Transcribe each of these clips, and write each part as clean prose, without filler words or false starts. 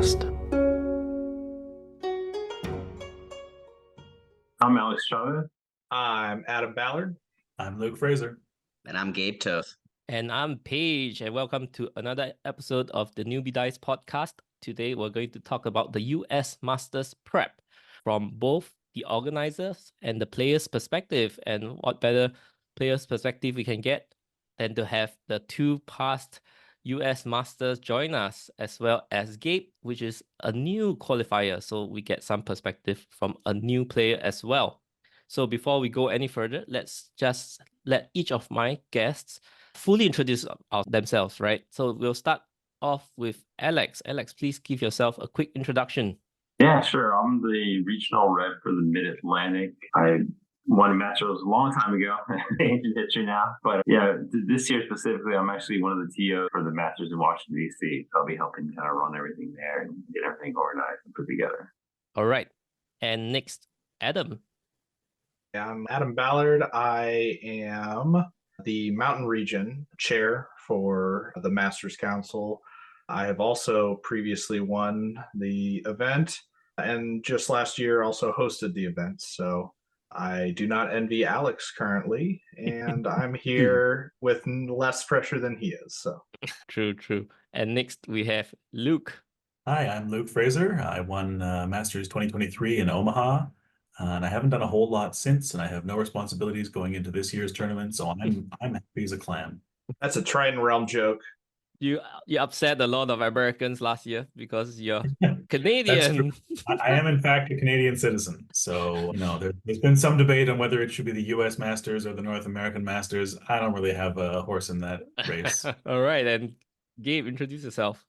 podcast. I'm Alex Chaves. I'm Adam Ballard. I'm Luke Fraser. And I'm Gabe Toth. And I'm Paige, and welcome to another episode of the Newbie podcast. Today, we're going to talk about the U.S. Masters prep from both the organizers and the players' perspective. And what better players' perspective we can get than to have the two past U.S. Masters join us, as well as Gabe, which is a new qualifier. So we get some perspective from a new player as well. So before we go any further, let's just let each of my guests fully introduce themselves, right? So we'll start off with Alex. Alex, please give yourself a quick introduction. Yeah, sure. I'm the regional rep for the Mid-Atlantic. I won a Masters a long time ago, ancient history now. But yeah, this year specifically, I'm actually one of the TOs for the Masters in Washington, D.C. So I'll be helping kind of run everything there and get everything organized and put together. All right. And next, Adam. Yeah, I'm Adam Ballard. I am the Mountain Region Chair for the Masters Council. I have also previously won the event and just last year also hosted the event. So I do not envy Alex currently, and I'm here with less pressure than he is. So True. And next we have Luke. Hi, I'm Luke Fraser. I won Masters 2023 in Omaha, and I haven't done a whole lot since, and I have no responsibilities going into this year's tournament, so I'm happy as a clam. that's a Trident Realm joke. You upset a lot of Americans last year because you're Canadian. I am, in fact, a Canadian citizen. So, there's been some debate on whether it should be the U.S. Masters or the North American Masters. I don't really have a horse in that race. All right. And Gabe, introduce yourself.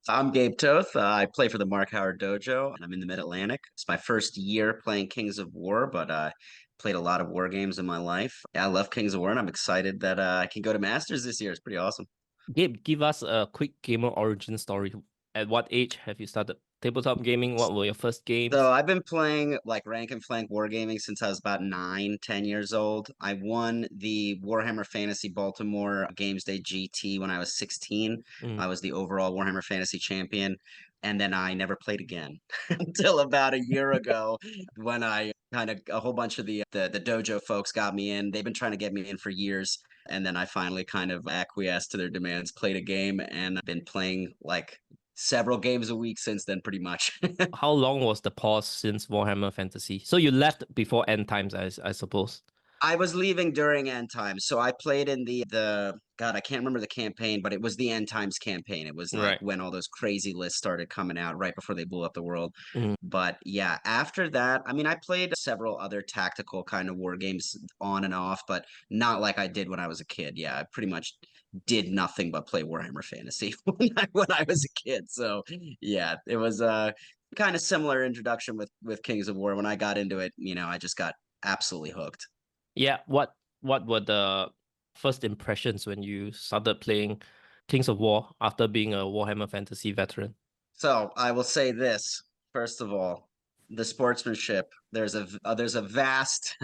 I'm Gabe Toth. I play for the Mark Howard Dojo, and I'm in the Mid-Atlantic. It's my first year playing Kings of War, but I played a lot of war games in my life. I love Kings of War, and I'm excited that I can go to Masters this year. It's pretty awesome. Gabe, give us a quick gamer origin story. At what age have you started tabletop gaming? What were your first games? So I've been playing like rank and flank wargaming since I was about 9-10 years old. I won the Warhammer Fantasy Baltimore Games Day GT when I was 16. I was the overall Warhammer Fantasy champion. And then I never played again until about a year ago when I a whole bunch of the dojo folks got me in. They've been trying to get me in for years. And then I finally kind of acquiesced to their demands, played a game, and I've been playing like several games a week since then, pretty much. How long was the pause since Warhammer Fantasy? So you left before End Times, I suppose. I was leaving during End Times, so I played in the God, I can't remember the campaign, but it was the End Times campaign. It was like when all those crazy lists started coming out right before they blew up the world. But yeah, after that, I mean, I played several other tactical kind of war games on and off, but not like I did when I was a kid. Yeah, I pretty much did nothing but play Warhammer Fantasy when I was a kid. So yeah, it was a kind of similar introduction with Kings of War. When I got into it, I just got absolutely hooked. Yeah, what were the first impressions when you started playing Kings of War after being a Warhammer Fantasy veteran? So I will say this, first of all, the sportsmanship, there's a vast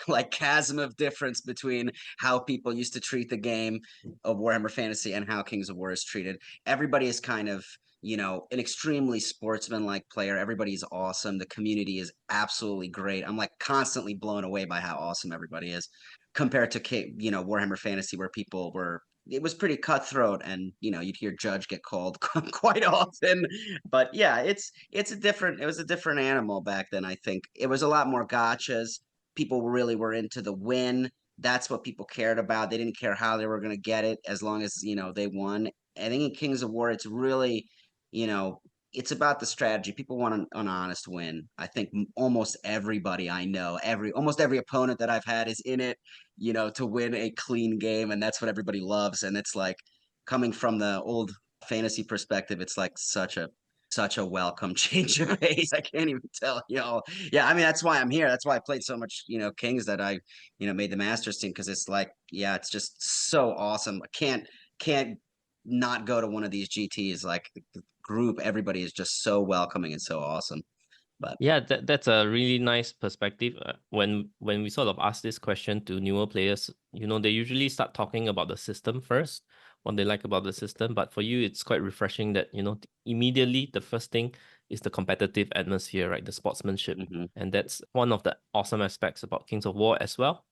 like chasm of difference between how people used to treat the game of Warhammer Fantasy and how Kings of War is treated. Everybody is kind of an extremely sportsman-like player. Everybody's awesome. The community is absolutely great. I'm like constantly blown away by how awesome everybody is compared to Warhammer Fantasy, where it was pretty cutthroat, and you'd hear Judge get called quite often. But yeah, it was a different animal back then. I think it was a lot more gotchas. People really were into the win. That's what people cared about. They didn't care how they were going to get it, as long as they won. I think in Kings of War, it's really it's about the strategy. People want an honest win. I think almost everybody I know, almost every opponent that I've had is in it, to win a clean game. And that's what everybody loves. And it's like, coming from the old fantasy perspective, it's like such a welcome change of pace. I can't even tell y'all. Yeah, I mean, that's why I'm here. That's why I played so much, Kings, that I, made the Masters team, because it's like, yeah, it's just so awesome. I can't not go to one of these GTs. Like, the group, everybody is just so welcoming and so awesome. But yeah, that's a really nice perspective. When we sort of ask this question to newer players, they usually start talking about the system first, what they like about the system. But for you, it's quite refreshing that, immediately the first thing is the competitive atmosphere, right? The sportsmanship. And that's one of the awesome aspects about Kings of War as well.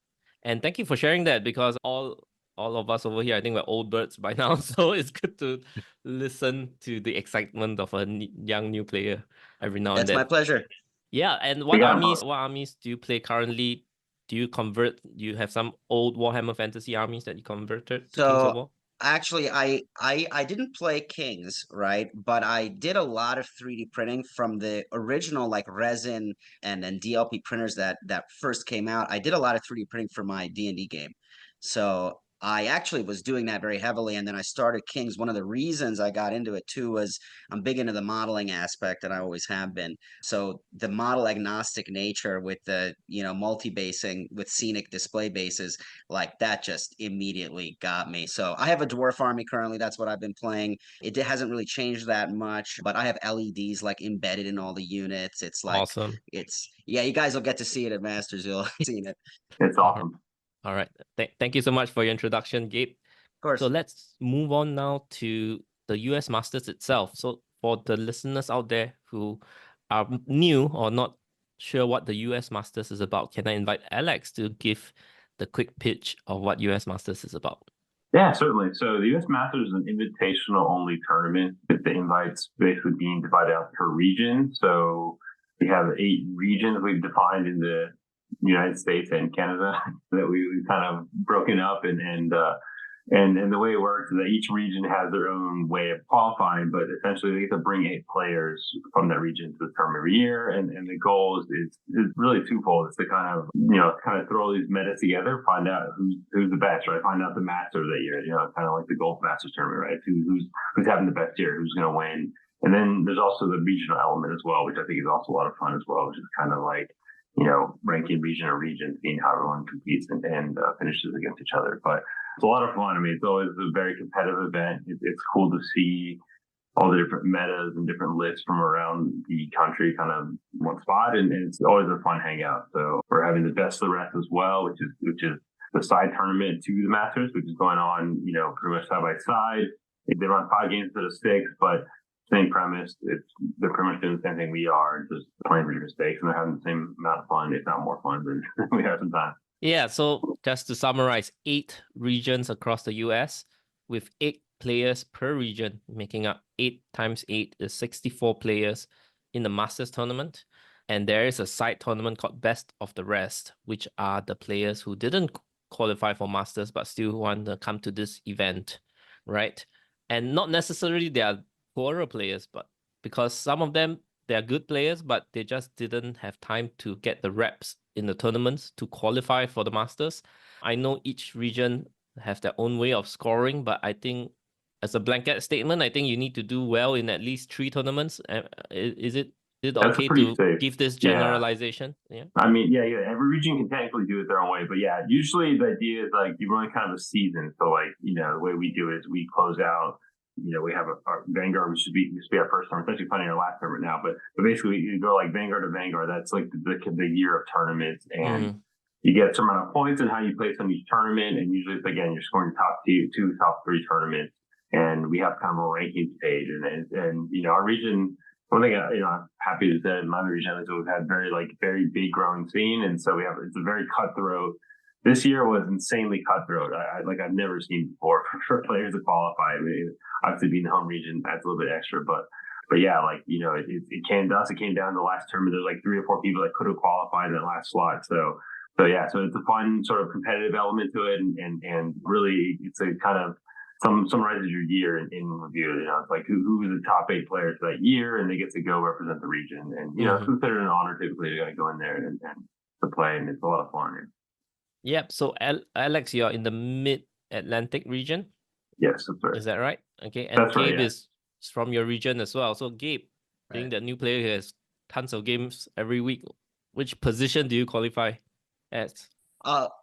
And thank you for sharing that, because all of us over here, I think we're old birds by now. So it's good to listen to the excitement of a young new player every now and That's then. my pleasure. Yeah. And what armies do you play currently? Do you convert? Do you have some old Warhammer Fantasy armies that you converted to Kings of War? Actually, I didn't play Kings, right? But I did a lot of 3D printing from the original like resin and DLP printers that first came out. I did a lot of 3D printing for my D&D game. So I actually was doing that very heavily, and then I started Kings. One of the reasons I got into it too was I'm big into the modeling aspect, and I always have been. So the model agnostic nature with the multi-basing with scenic display bases, like that just immediately got me. So I have a dwarf army currently. That's what I've been playing. It hasn't really changed that much, but I have LEDs like embedded in all the units. It's like awesome. You guys will get to see it at Masters. You'll have seen it. It's awesome. All right. Thank you so much for your introduction, Gabe. Of course. So let's move on now to the U.S. Masters itself. So for the listeners out there who are new or not sure what the U.S. Masters is about, can I invite Alex to give the quick pitch of what U.S. Masters is about? Yeah, certainly. So the U.S. Masters is an invitational only tournament with the invites basically being divided out per region. So we have 8 regions we've defined in the United States and Canada that we've kind of broken up, and the way it works is that each region has their own way of qualifying, but essentially they get to bring 8 players from that region to the tournament every year, and the goal is really twofold. It's to kind of throw these metas together, find out who's the best, right? Find out the master that year, kind of like the Golf Masters tournament, right? Who's having the best year, who's going to win. And then there's also the regional element as well, which I think is also a lot of fun as well, which is kind of like ranking region or region, seeing how everyone competes and finishes against each other. But it's a lot of fun. I mean, it's always a very competitive event. It's cool to see all the different metas and different lists from around the country kind of in one spot, and it's always a fun hangout. So we're having the best of the rest as well, which is the side tournament to the Masters, which is going on, pretty much side by side. They run 5 games instead of 6, but same premise. They're pretty much doing the same thing we are, just playing for different stakes, and they're having the same amount of fun, if not more fun than we have sometimes. Yeah, so just to summarize, 8 regions across the US with 8 players per region, making up 8 times 8 is 64 players in the Masters tournament. And there is a side tournament called Best of the Rest, which are the players who didn't qualify for Masters but still want to come to this event, right? And not necessarily they are poorer players, but because some of them, they are good players, but they just didn't have time to get the reps in the tournaments to qualify for the Masters. I know each region have their own way of scoring, but I think as a blanket statement, I think you need to do well in at least 3 tournaments. Is it okay to safe. give this generalization? Yeah. I mean, yeah. Every region can technically do it their own way, but yeah, usually the idea is like you run kind of a season. So like, the way we do it is we close out. We have our Vanguard, which used to be our first tournament. It's actually funny, our last tournament now, but basically you go like Vanguard to Vanguard. That's like the year of tournaments, and you get some amount of points and how you place on each tournament. And usually it's, again, you're scoring top 2, top 3 tournaments, and we have kind of a ranking stage. And our region, one thing I'm happy to say in my region is we've had very big growing scene, and so it's a very cutthroat. This year was insanely cutthroat. I've never seen before for players to qualify. I mean, obviously being the home region adds a little bit extra, but yeah, it came to us. It came down to the last tournament. There's like 3 or 4 people that could have qualified in that last slot. So yeah, so it's a fun sort of competitive element to it, and really it's a kind of summarizes your year in review. It's like who was the top 8 players for that year, and they get to go represent the region, and it's considered an honor typically to go in there and to play, and it's a lot of fun. Yep. So Alex, you're in the Mid-Atlantic region. Yes, that's right. Is that right? Okay. And That's Gabe right, yeah. is from your region as well. So Gabe, being the new player who has tons of games every week, which position do you qualify as?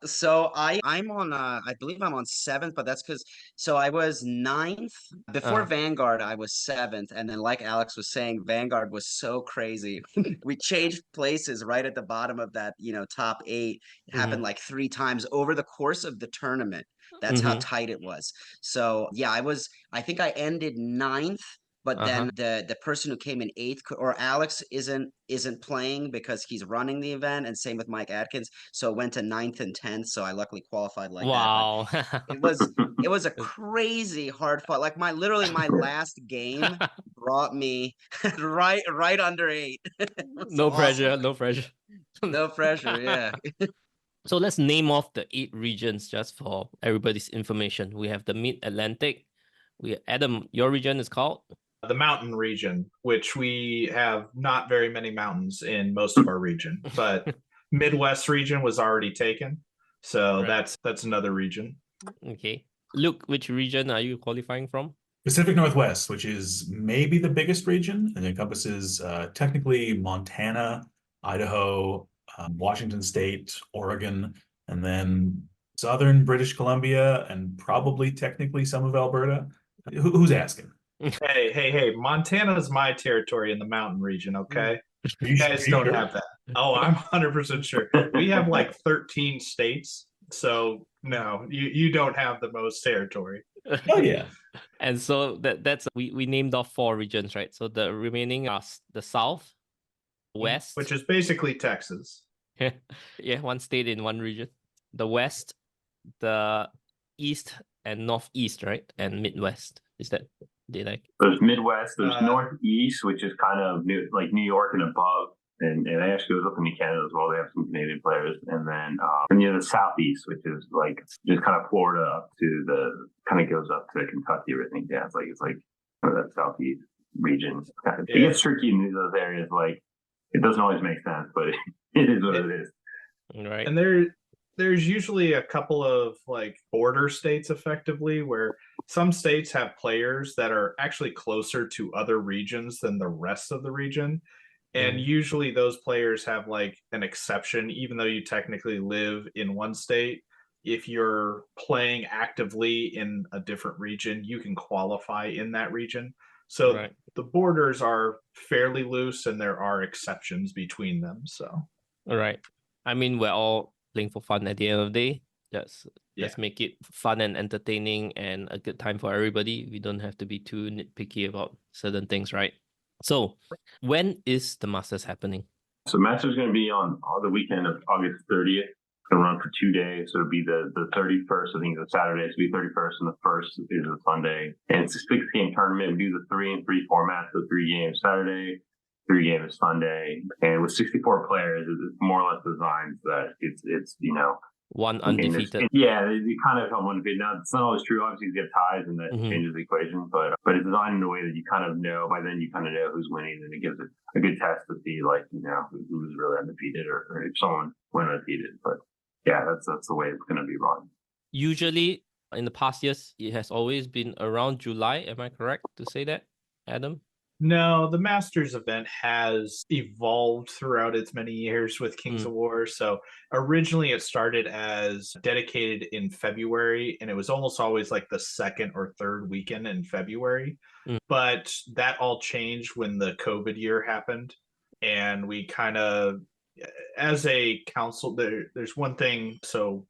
So I'm on I believe I'm on seventh, but that's because so I was ninth before Vanguard. I was seventh, and then like Alex was saying, Vanguard was so crazy. We changed places right at the bottom of that, top eight. It happened like 3 times over the course of the tournament. That's how tight it was. So yeah, I think I ended ninth. But then the person who came in eighth, or Alex isn't playing because he's running the event, and same with Mike Atkins. So it went to ninth and 10th. So I luckily qualified like that. Wow. But it was a crazy hard fought. Like literally my last game brought me right under 8. No awesome. pressure, no pressure. No pressure, yeah. So let's name off the 8 regions just for everybody's information. We have the Mid-Atlantic. Adam, your region is called? The mountain region, which we have not very many mountains in most of our region, but Midwest region was already taken. So that's another region. Okay. Luke, which region are you qualifying from? Pacific Northwest, which is maybe the biggest region, and encompasses technically Montana, Idaho, Washington State, Oregon, and then southern British Columbia, and probably technically some of Alberta. Who's asking? Hey, Montana's my territory in the mountain region, okay? You guys don't have that. Oh, I'm 100% sure. We have like 13 states, so no, you don't have the most territory. Oh yeah. And so that's we named off 4 regions, right? So the remaining are the South, West, which is basically Texas. Yeah, one state in one region. The West, the East and Northeast, right? And Midwest. Is that There's Midwest, there's Northeast, which is kind of New York and above, and it actually goes up into Canada as well. They have some Canadian players, and then the Southeast, which is like just kind of Florida up to kind of goes up to Kentucky. Everything, yeah, it's like kind of that Southeast region. It gets tricky in those areas. Like it doesn't always make sense, but it is what it is. Right. And there's usually a couple of like border states effectively where some states have players that are actually closer to other regions than the rest of the region. And usually those players have like an exception, even though you technically live in one state. If you're playing actively in a different region, you can qualify in that region. So the borders are fairly loose and there are exceptions between them. So, all right. I mean, we're all playing for fun at the end of the day. Let's make it fun and entertaining and a good time for everybody. We don't have to be too nitpicky about certain things, right? So when is the Masters happening? So Masters is going to be on the weekend of August 30th. It's going to run for 2 days. So it'll be the 31st. I think it's a Saturday. So it'll be 31st, and the 1st is a Sunday. And it's a 6-game tournament. We do the 3 and 3 format. So 3 games Saturday, 3 games Sunday. And with 64 players, it's more or less designed that it's one undefeated. Yeah, they kind of have one undefeated. Now, it's not always true. Obviously, you get ties, and that changes the equation. But it's designed in a way that you kind of know. By then, you kind of know who's winning, and it gives it a good test to see, like, who's really undefeated or if someone went undefeated. But yeah, that's the way it's going to be run. Usually, in the past years, it has always been around July. Am I correct to say that, Adam? No, the Masters event has evolved throughout its many years with Kings of War. So originally it started as dedicated in February, and it was almost always like the 2nd or 3rd weekend in February. But that all changed when the COVID year happened. And we kind of, as a council, there's one thing. So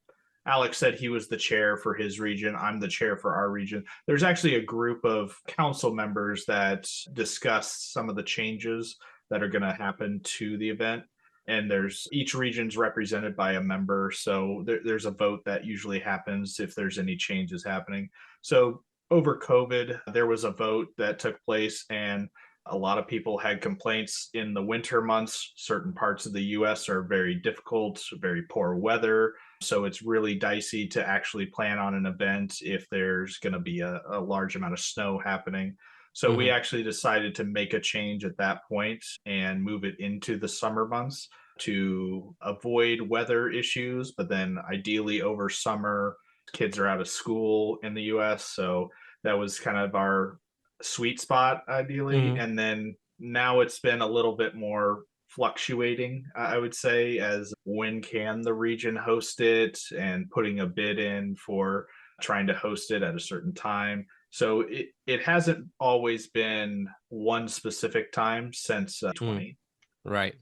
Alex said he was the chair for his region. I'm the chair for our region. There's actually a group of council members that discuss some of the changes that are going to happen to the event. And each region's represented by a member. So there's a vote that usually happens if there's any changes happening. So over COVID, there was a vote that took place, and a lot of people had complaints in the winter months. Certain parts of the U.S. are very difficult, very poor weather. So it's really dicey to actually plan on an event if there's going to be a large amount of snow happening. So we actually decided to make a change at that point and move it into the summer months to avoid weather issues. But then ideally over summer, kids are out of school in the U.S. So that was kind of our sweet spot ideally. And then now it's been a little bit more fluctuating, I would say, as when can the region host it and putting a bid in for trying to host it at a certain time. So it hasn't always been one specific time since 20. Right.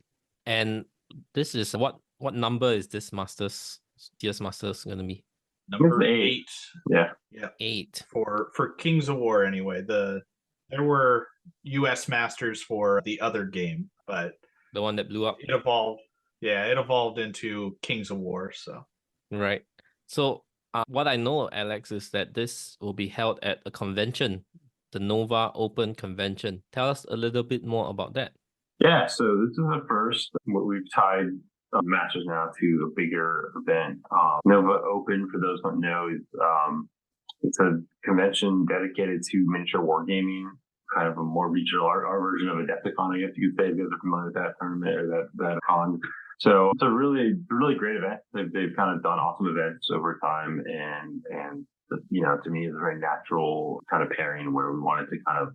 And this is what number is this U.S Masters going to be? Number 8. Yeah. 8. For Kings of War anyway. There were U.S Masters for the other game, but The one that blew up. it evolved. Yeah, it evolved into Kings of War. So Right. So what I know, Alex, is that this will be held at a convention, the Nova Open Convention. Tell us a little bit more about that. Yeah, so this is the first. We've tied matches now to a bigger event. Nova Open, for those who don't know, is it's a convention dedicated to miniature wargaming, kind of a more regional, our version of Adepticon, I guess you could say, if you guys are familiar with that tournament or that con. So it's a really great event. They've kind of done awesome events over time, and to me, it's a very natural kind of pairing where we wanted to kind of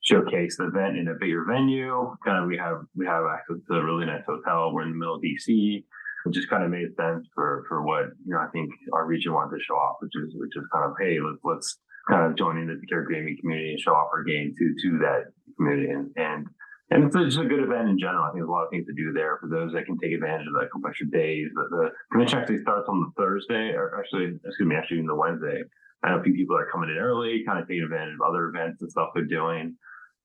showcase the event in a bigger venue. Kind of we have access to a really nice hotel. We're in the middle of DC. It just kind of made sense for what I think our region wanted to show off, which is kind of, hey, let's kind of join in the pure gaming community and show off our game to that community, and it's just a good event in general. I think there's a lot of things to do there for those that can take advantage of that couple extra days. The convention actually starts on the Thursday, or actually even the Wednesday. I know a few people are coming in early, kind of taking advantage of other events and stuff they're doing.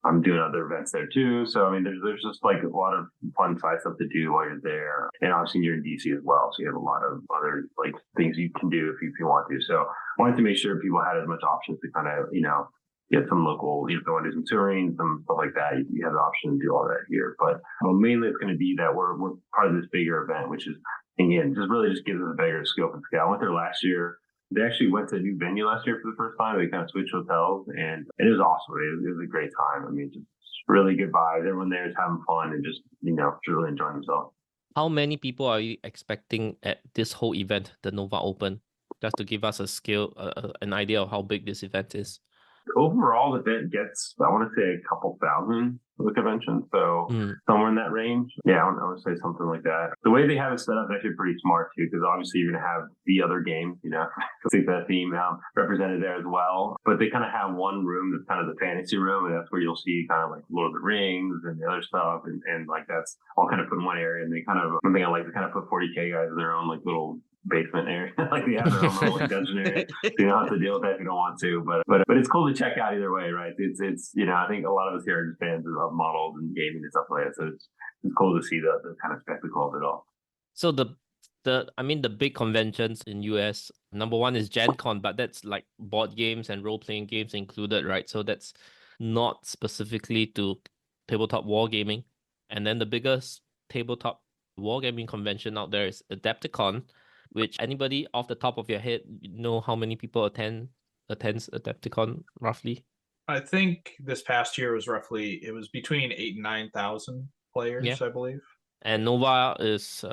I'm doing other events there too. So, I mean, there's just like a lot of fun side stuff to do while you're there. And obviously you're in DC as well. So you have a lot of other like things you can do if you want to. So I wanted to make sure people had as much options to kind of, get some local, if they want to do some touring, some stuff like that, you have the option to do all that here. But mainly it's going to be that we're part of this bigger event, which is, again, just gives us a bigger scope and scale. I went there last year. They actually went to a new venue last year for the first time. They kind of switched hotels, and it was awesome. It was a great time. I mean, just really good vibes. Everyone there is having fun and just, really enjoying themselves. How many people are you expecting at this whole event, the Nova Open? Just to give us a scale, an idea of how big this event is. Overall, the event gets, I want to say, a couple thousand for the convention. So somewhere in that range. Yeah, I want to say something like that. The way they have it set up is actually pretty smart too, because obviously you're going to have the other games, I think that theme represented there as well. But they kind of have one room that's kind of the fantasy room, and that's where you'll see kind of like Lord of the Rings and the other stuff. And like that's all kind of put in one area. And they kind of, one thing I like to kind of put 40K guys in their own like little basement area, like they have their own little like dungeon area. So you don't have to deal with that if you don't want to. But it's cool to check out either way, right? It's I think a lot of us here are just fans of models and gaming and stuff like that. So it's cool to see the kind of spectacle of it all. So the big conventions in US, number one is Gen Con, but that's like board games and role-playing games included, right? So that's not specifically to tabletop wargaming. And then the biggest tabletop wargaming convention out there is Adepticon, which anybody off the top of your head, know how many people attends Adepticon roughly? I think this past year was between 8,000 and 9,000 players, I believe. And Nova is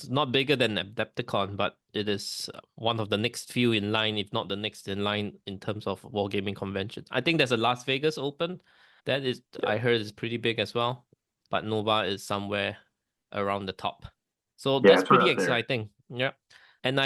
not bigger than Adepticon, but it is one of the next few in line, if not the next in line, in terms of wargaming convention. I think there's a Las Vegas Open that is, I heard, is pretty big as well, but Nova is somewhere around the top. So that's pretty exciting. Yeah. And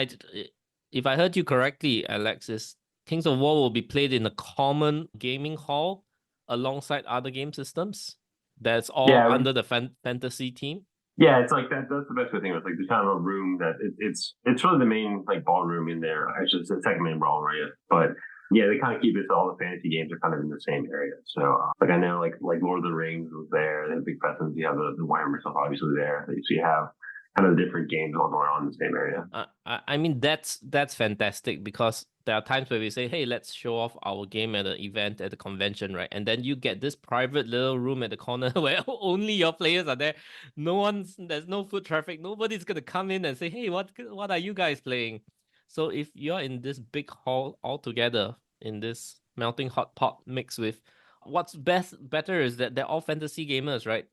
if I heard you correctly, Alex, is Kings of War will be played in a common gaming hall alongside other game systems. That's all under the fantasy team. Yeah, it's like that. That's the best way to think of it. Like there's kind of a room that it's really the main like ballroom in there. Actually, it's the second main ballroom area. But yeah, they kind of keep it so all the fantasy games are kind of in the same area. So like I know like Lord of the Rings was there. They have a big presence. You have the Warhammer stuff obviously there. So you have kind of different games all going on in the same area. I mean, that's fantastic, because there are times where we say, hey, let's show off our game at an event, at a convention, right? And then you get this private little room at the corner where only your players are there. There's no foot traffic. Nobody's going to come in and say, hey, what are you guys playing? So if you're in this big hall all together in this melting hot pot mixed with, what's better is that they're all fantasy gamers, right?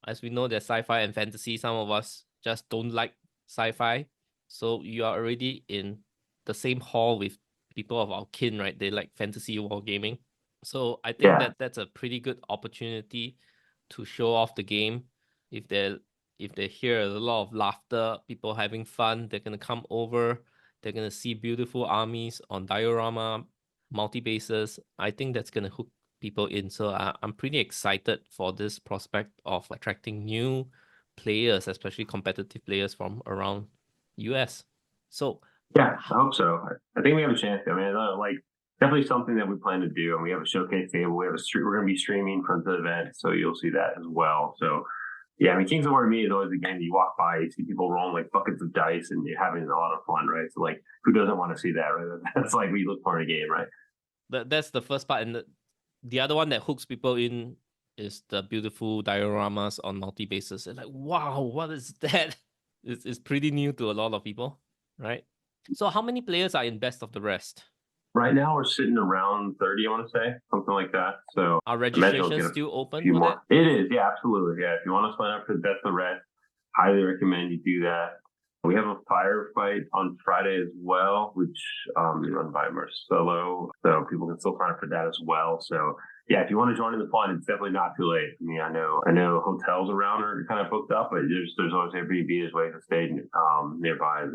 As we know, there's sci-fi and fantasy. Some of us just don't like sci-fi. So you are already in the same hall with people of our kin, right? They like fantasy wargaming. So I think that's a pretty good opportunity to show off the game. if they hear a lot of laughter, people having fun, they're gonna come over. They're gonna see beautiful armies on diorama, multi-bases. I think that's gonna hook people in. So I'm pretty excited for this prospect of attracting new players, especially competitive players from around US. So yeah, I hope so. I think we have a chance. I mean, like definitely something that we plan to do, and we have a showcase table. We have we're going to be streaming from the event, so you'll see that as well. So yeah, I mean, Kings of War to me is always a game you walk by, you see people rolling like buckets of dice, and you're having a lot of fun, right? So like, who doesn't want to see that, right? That's like what you look for in a game, right? that's the first part, and the other one that hooks people in is the beautiful dioramas on multi-bases. It's like, wow, what is that? It's pretty new to a lot of people, right? So how many players are in Best of the Rest? Right now, we're sitting around 30, I want to say, something like that. So Are registrations still open few for more. that? It is, yeah, absolutely. Yeah, if you want to sign up for the Best of the Rest, highly recommend you do that. We have a firefight on Friday as well, which is run by Marcelo, so people can still sign up for that as well. So yeah, if you want to join in the fun, it's definitely not too late. I mean, I know hotels around are kind of booked up, but there's always Airbnb, there's ways to stay nearby.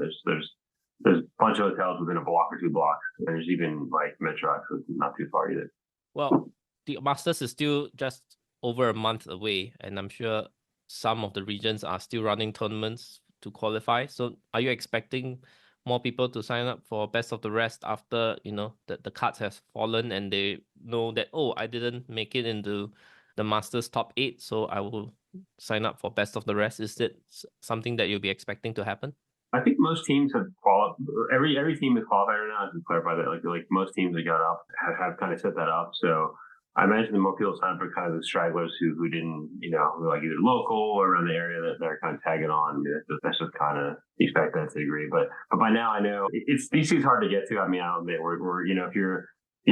There's a bunch of hotels within a block or 2 blocks, and there's even like Metro access not too far either. Well, the Masters is still just over a month away, and I'm sure some of the regions are still running tournaments to qualify. So are you expecting more people to sign up for Best of the Rest after, the cards has fallen and they know that, oh, I didn't make it into the Masters top 8, so I will sign up for Best of the Rest? Is it something that you'll be expecting to happen? I think most teams have qualified. Every team is qualified right now. To clarify that, like most teams that got up have kind of set that up. So I imagine the more people sign up for kind of the stragglers who didn't, who like either local or around the area that they're kind of tagging on. I mean, that's just kind of expect that to degree. But by now I know it's DC is hard to get to. I mean, I'll admit we're if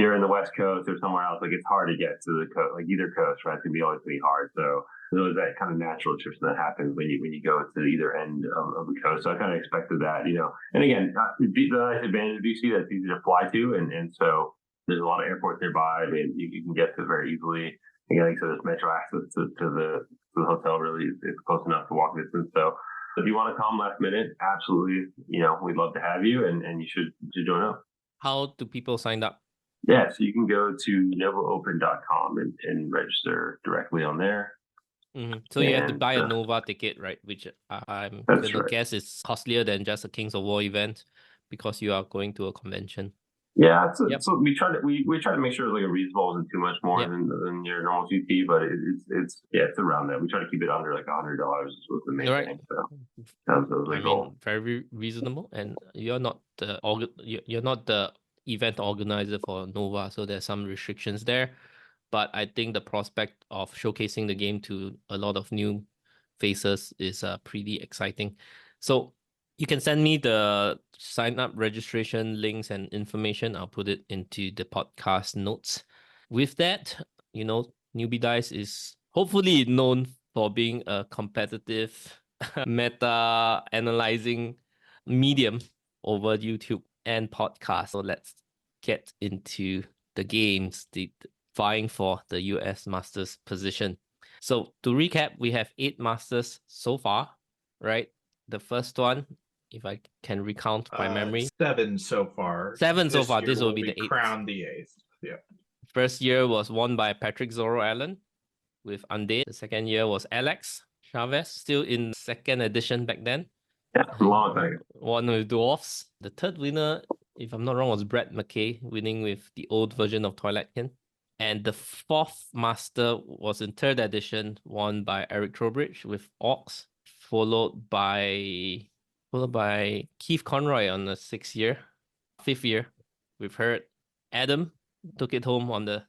you're in the West Coast or somewhere else, like it's hard to get to the coast, like either coast, right? It can be always be hard. So there's that kind of natural attrition that happens when you go to either end of the coast. So I kind of expected that, And again, the nice advantage of DC that's easy to fly to, and so there's a lot of airports nearby. I mean, you can get to very easily. Again, like I said, there's metro access to the hotel. Really, it's close enough to walk distance. So if you want to come last minute, absolutely, we'd love to have you, and you should join up. How do people sign up? Yeah, so you can go to novoopen.com and register directly on there. Mm-hmm. So you have to buy a Nova ticket, right? Which I'm gonna guess is costlier than just a Kings of War event because you are going to a convention. Yeah, so we try to make sure like a reasonable isn't too much more than your normal GP, but it's around that. We try to keep it under like $100 was the main thing. So that was the goal. Very reasonable, and you're not the event organizer for Nova, so there's some restrictions there. But I think the prospect of showcasing the game to a lot of new faces is pretty exciting. So you can send me the sign up registration links and information. I'll put it into the podcast notes. With that, Newbie Dice is hopefully known for being a competitive meta analyzing medium over YouTube and podcast. So let's get into the games, the vying for the U.S. Masters position. So to recap, we have 8 Masters so far, right? The first one, if I can recount by memory. 7 so far. 7 so far. This will be the 8th. Crowned the 8th. Yeah. First year was won by Patrick Zorro Allen with Undead. The second year was Alex Chaves, still in 2nd edition back then. Yeah, long time. Won with Dwarfs. The third winner, if I'm not wrong, was Brett McKay, winning with the old version of Twilightkin. And the 4th Master was in 3rd edition, won by Eric Trowbridge with Orcs, followed by Keith Conroy on the 6th year. 5th year, we've heard Adam took it home on the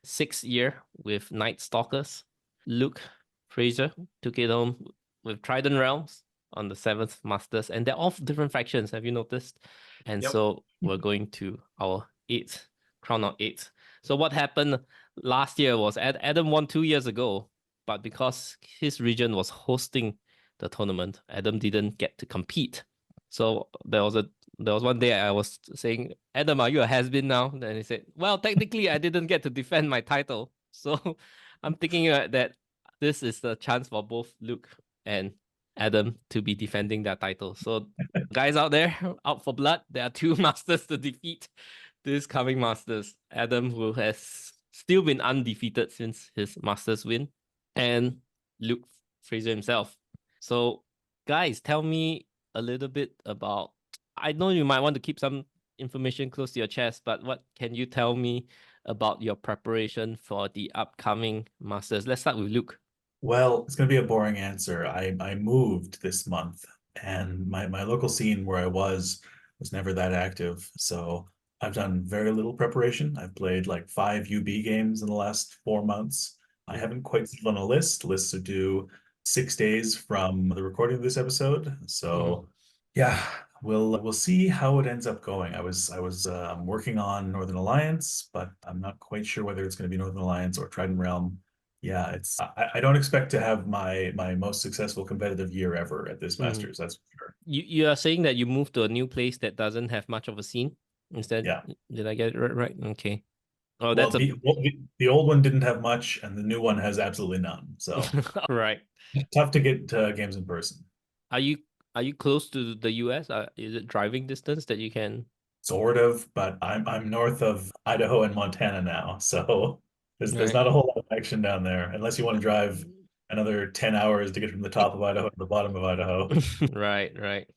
6th year with Night Stalkers. Luke Fraser took it home with Trident Realms on the 7th Masters, and they're all different factions, have you noticed? And so we're going to our 8th, crown of 8th. So what happened last year was Adam won 2 years ago, but because his region was hosting the tournament, Adam didn't get to compete. So there was one day I was saying, Adam, are you a has-been now? Then he said, well, technically I didn't get to defend my title. So I'm thinking that this is the chance for both Luke and Adam to be defending their title. So guys out there, out for blood. There are two masters to defeat this coming Masters. Adam, who has still been undefeated since his Masters win, and Luke Fraser himself. So guys, tell me a little bit about, I know you might want to keep some information close to your chest, but what can you tell me about your preparation for the upcoming Masters? Let's start with Luke. Well, it's going to be a boring answer. I moved this month, and my local scene where I was never that active. So I've done very little preparation. I've played like 5 UB games in the last 4 months. I haven't quite settled on a list. Lists are due 6 days from the recording of this episode. So yeah, we'll see how it ends up going. I was working on Northern Alliance, but I'm not quite sure whether it's going to be Northern Alliance or Trident Realm. Yeah, I don't expect to have my most successful competitive year ever at this Masters. That's for sure. You are saying that you moved to a new place that doesn't have much of a scene instead? Yeah. Did I get it right? Okay. Oh, Well, that's the old one didn't have much, and the new one has absolutely none. So right. tough to get games in person. Are you close to the US? Is it driving distance that you can? Sort of, but I'm north of Idaho and Montana now, so there's Right. not a whole lot of action down there, unless you want to drive another 10 hours to get from the top of Idaho to the bottom of Idaho. Right.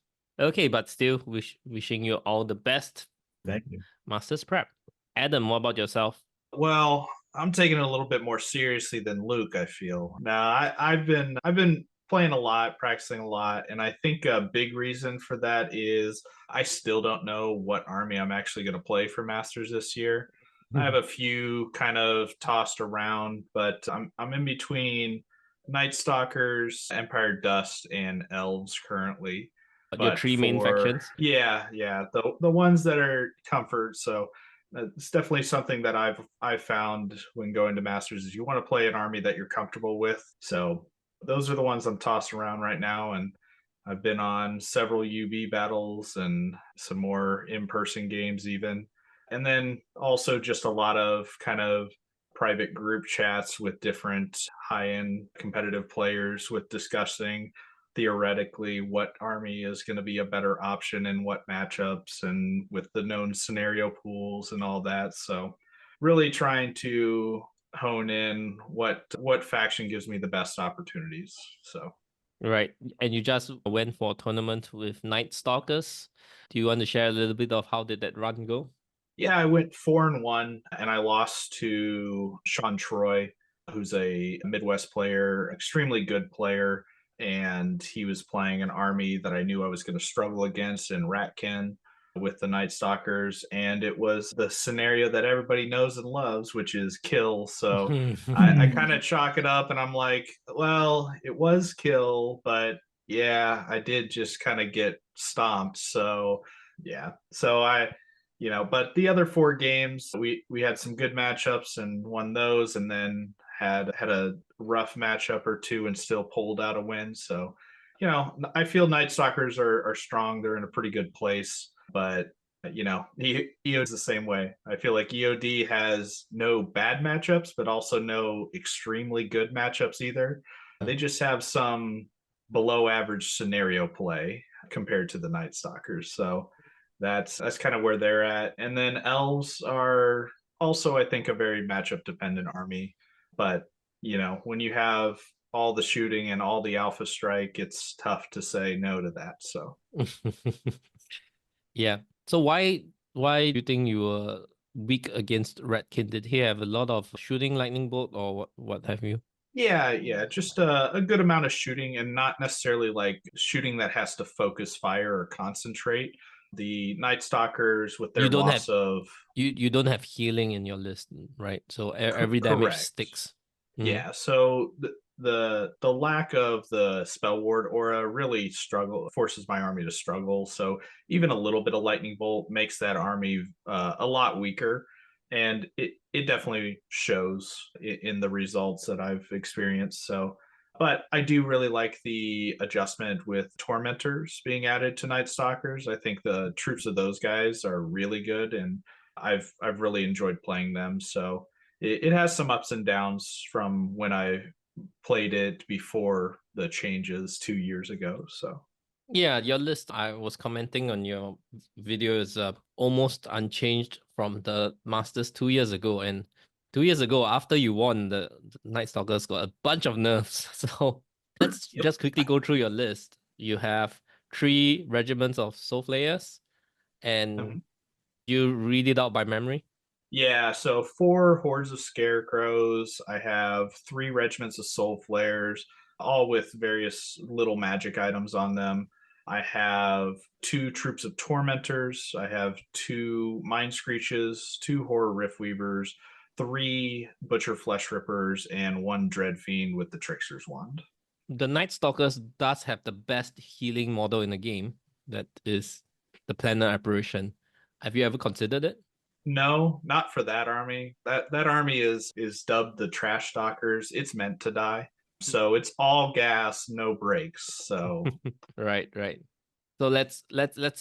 Okay, but still wishing you all the best. Thank you. Masters prep. Adam, what about yourself? Well, I'm taking it a little bit more seriously than Luke, I feel. Now, I've been playing a lot, practicing a lot, and I think a big reason for that is I still don't know what army I'm actually going to play for Masters this year. I have a few kind of tossed around, but I'm in between Night Stalkers, Empire Dust, and Elves currently. Your 3 main factions? Yeah, the ones that are comfort. So it's definitely something that I've found when going to Masters is you want to play an army that you're comfortable with. So those are the ones I'm tossed around right now, and I've been on several UB battles and some more in-person games even. And then also just a lot of kind of private group chats with different high-end competitive players with discussing theoretically what army is going to be a better option in what matchups and with the known scenario pools and all that. So really trying to hone in what faction gives me the best opportunities. So Right. And you just went for a tournament with Night Stalkers. Do you want to share a little bit of how did that run go? yeah, I went 4-1 and I lost to Sean Troy, who's a Midwest player, extremely good player. And he was playing an army that I knew I was going to struggle against in Ratkin with the Night Stalkers. And it was the scenario that everybody knows and loves, which is kill. So I kind of chalk it up and I'm like, well, it was kill, but yeah, I did just kind of get stomped. So yeah. So but the other 4 games, we had some good matchups and won those, and then had a rough matchup or 2 and still pulled out a win. So, I feel Night Stalkers are strong. They're in a pretty good place, but EOD is the same way. I feel like EOD has no bad matchups, but also no extremely good matchups either. They just have some below average scenario play compared to the Night Stalkers. So that's kind of where they're at. And then Elves are also, I think, a very matchup dependent army. But, when you have all the shooting and all the alpha strike, it's tough to say no to that. So yeah. So why do you think you were weak against Ratkin? Did he have a lot of shooting lightning bolt or what have you? Yeah, just a good amount of shooting, and not necessarily like shooting that has to focus fire or concentrate. The Night Stalkers with their You don't loss have- of You don't have healing in your list, right? So every damage correct. sticks. Yeah, so the lack of the spell ward aura really forces my army to struggle. So even a little bit of lightning bolt makes that army a lot weaker, and it definitely shows in the results that I've experienced. So, but I do really like the adjustment with Tormentors being added to Night Stalkers. I think the troops of those guys are really good, and I've really enjoyed playing them. So it has some ups and downs from when I played it before the changes 2 years ago. So Yeah, your list, I was commenting on your video, is almost unchanged from the Masters 2 years ago. And 2 years ago, after you won, the Night Stalkers got a bunch of nerfs. So let's Yep. just quickly go through your list. You have 3 regiments of Soul Flayers, and you read it out by memory. Yeah, so 4 hordes of scarecrows. I have 3 regiments of soul flares, all with various little magic items on them. I have 2 troops of tormentors. I have 2 mind screeches, 2 horror rift weavers, 3 butcher flesh rippers, and 1 dread fiend with the trickster's wand. The Night Stalkers does have the best healing model in the game. That is the Planner Apparition. Have you ever considered it? No, not for that army. That army is dubbed the trash stalkers. It's meant to die. So it's all gas, no brakes. So Right. So let's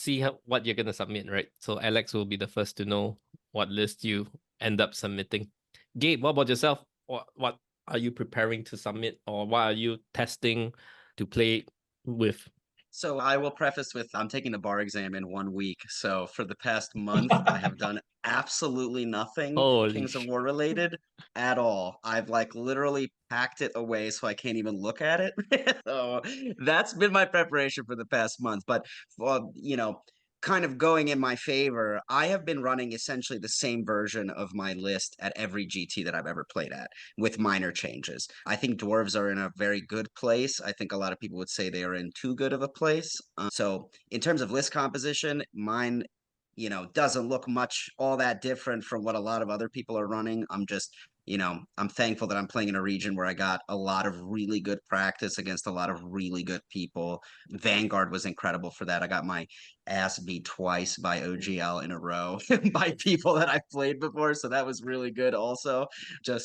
see what you're gonna submit, right? So Alex will be the first to know what list you end up submitting. Gabe, what about yourself? What are you preparing to submit, or what are you testing to play with? So I will preface with I'm taking the bar exam in 1 week. So for the past month, I have done absolutely nothing Holy Kings of sh- War related at all. I've like literally packed it away so I can't even look at it. So that's been my preparation for the past month. But kind of going in my favor, I have been running essentially the same version of my list at every GT that I've ever played at, with minor changes. I think dwarves are in a very good place. I think a lot of people would say they are in too good of a place. So in terms of list composition, mine, doesn't look much all that different from what a lot of other people are running. I'm thankful that I'm playing in a region where I got a lot of really good practice against a lot of really good people. Vanguard was incredible for that. I got my ass beat twice by OGL in a row by people that I've played before. So that was really good also. So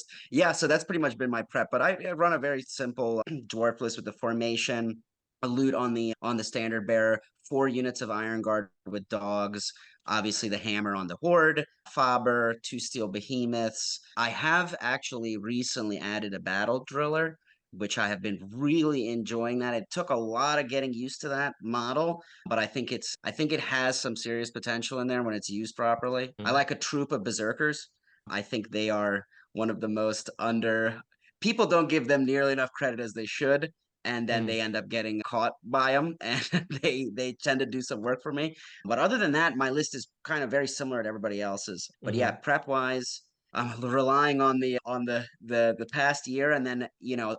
that's pretty much been my prep. But I run a very simple dwarf list with the formation, a loot on the standard bearer, 4 units of Iron Guard with dogs, obviously the hammer on the horde, Faber, 2 steel behemoths. I have actually recently added a battle driller, which I have been really enjoying that. It took a lot of getting used to that model, but I think it has some serious potential in there when it's used properly. I like a troop of berserkers. I think they are one of the most people don't give them nearly enough credit as they should, and then they end up getting caught by them, and they tend to do some work for me. But other than that, my list is kind of very similar to everybody else's. But yeah, prep wise, I'm relying on the past year, and then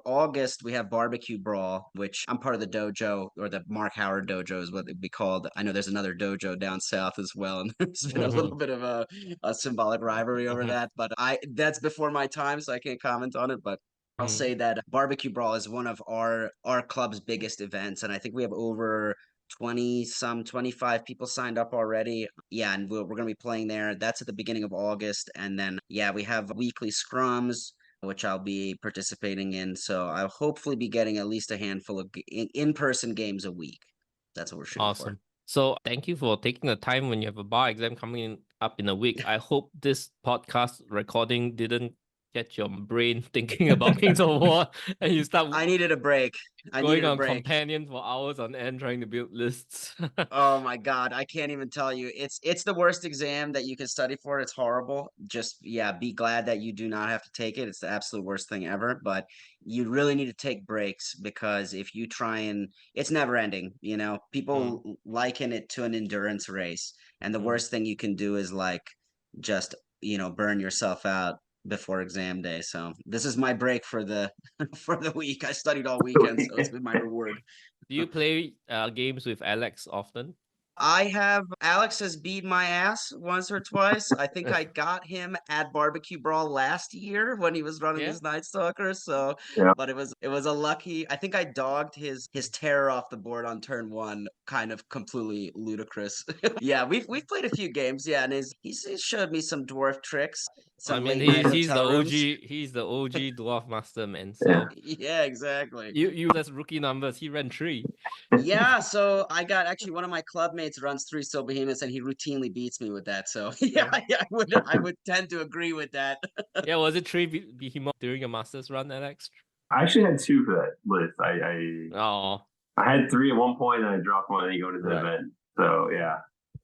August we have Barbecue Brawl, which I'm part of the dojo, or the Mark Howard dojo is what it'd be called. I know there's another dojo down south as well, and there's been a little bit of a symbolic rivalry over that. But that's before my time, so I can't comment on it. But I'll say that Barbecue Brawl is one of our club's biggest events, and I think we have over 25 people signed up already. Yeah, and we're going to be playing there. That's at the beginning of August, and then we have weekly scrums, which I'll be participating in. So I'll hopefully be getting at least a handful of in-person games a week. That's what we're shooting for. Awesome. So thank you for taking the time when you have a bar exam coming up in a week. I hope this podcast recording didn't get your brain thinking about Kings of War, and you start I needed a break. going on companion for hours on end trying to build lists. Oh my God, I can't even tell you. It's the worst exam that you can study for. It's horrible. Just be glad that you do not have to take it. It's the absolute worst thing ever. But you really need to take breaks, because if you try it's never ending. People liken it to an endurance race, and the worst thing you can do is just burn yourself out before exam day. So this is my break for the for the week. I studied all weekend, so it's been my reward. Do you play games with Alex often? Alex has beat my ass once or twice. I think I got him at Barbecue Brawl last year when he was running his Night Stalker. So, Yeah. but it was a lucky. I think I dogged his terror off the board on turn 1, kind of completely ludicrous. Yeah, we've played a few games. Yeah, and he's showed me some dwarf tricks. Some late night he's the hotel OG. rooms. He's the OG Dwarf Master, man. So Yeah, exactly. you that's rookie numbers. He ran 3. Yeah, so I got actually one of my club mates runs 3 Steel Behemoths, and he routinely beats me with that. So I would tend to agree with that. Yeah, was it 3 Behemoth during your Masters run, Alex? I actually had 2 for that list. Oh, I had 3 at one point, and I dropped one, and then go to the Right. event. So yeah,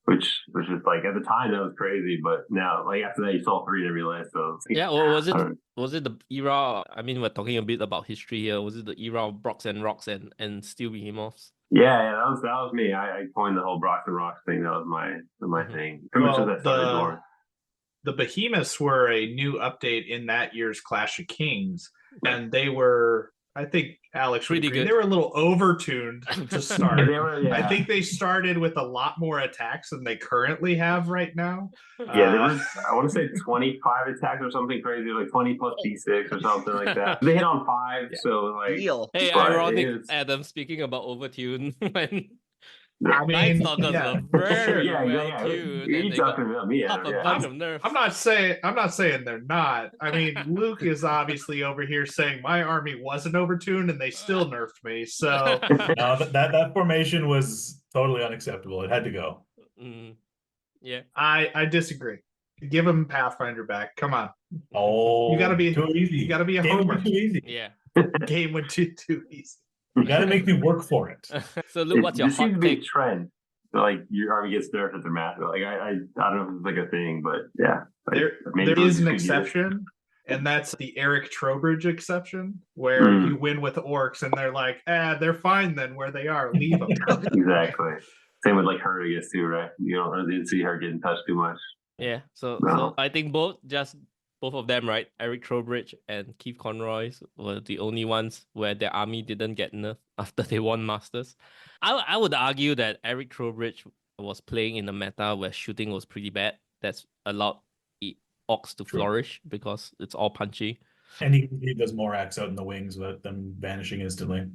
which is like at the time that was crazy, but now like after that you saw 3 in every list. So it's like, yeah. Well, was I it don't- the era? I mean, we're talking a bit about history here. Was it the era of Brox and Rocks and Steel Behemoths? yeah, that was me. I coined the whole Brock and Rock thing. That was my Mhm. thing. Pretty much as Well, I started doing. the Behemoths were a new update in that year's Clash of Kings, and they were, I think Alex would Pretty agree, good. they were a little overtuned to start. They were, yeah. I think they started with a lot more attacks than they currently have right now. Yeah, there was, I want to say 25 attacks or something crazy, like 20 plus D6 or something like that. They hit on 5, Yeah. so like. Deal. Hey, But ironic, it is- Adam. Speaking about overtune, when I Night mean, Stalkers yeah. were very yeah, well yeah. tuned, You and they got talking about me, up Adam, a yeah. bunch of nerfs. I'm not saying they're not. I mean, Luke is obviously over here saying my army wasn't overtuned and they still nerfed me. So No, that formation was totally unacceptable. It had to go. Mm, yeah. I disagree. Give him Pathfinder back. Come on. Oh, You gotta be- too easy. you gotta be a Game homer. went too easy. Yeah. Game went too easy. You got to make me work for it. So, Luke, what's your This seems hot to be a take? trend. So, like your army gets nerfed at their match. Like I don't know if it's like a thing, but yeah. Like, maybe There is an it's a good year. exception, and that's the Eric Trowbridge exception, where Mm. you win with orcs and they're like, they're fine then where they are. Leave them. Exactly. Same with like her, I guess too, right? You don't didn't see her getting touched too much. Yeah. So No. I think both of them, right? Eric Trowbridge and Keith Conroy's were the only ones where their army didn't get nerfed after they won Masters. I would argue that Eric Trowbridge was playing in a meta where shooting was pretty bad. That's allowed orcs to True. flourish because it's all punchy. And he does more axe out in the wings without them vanishing instantly.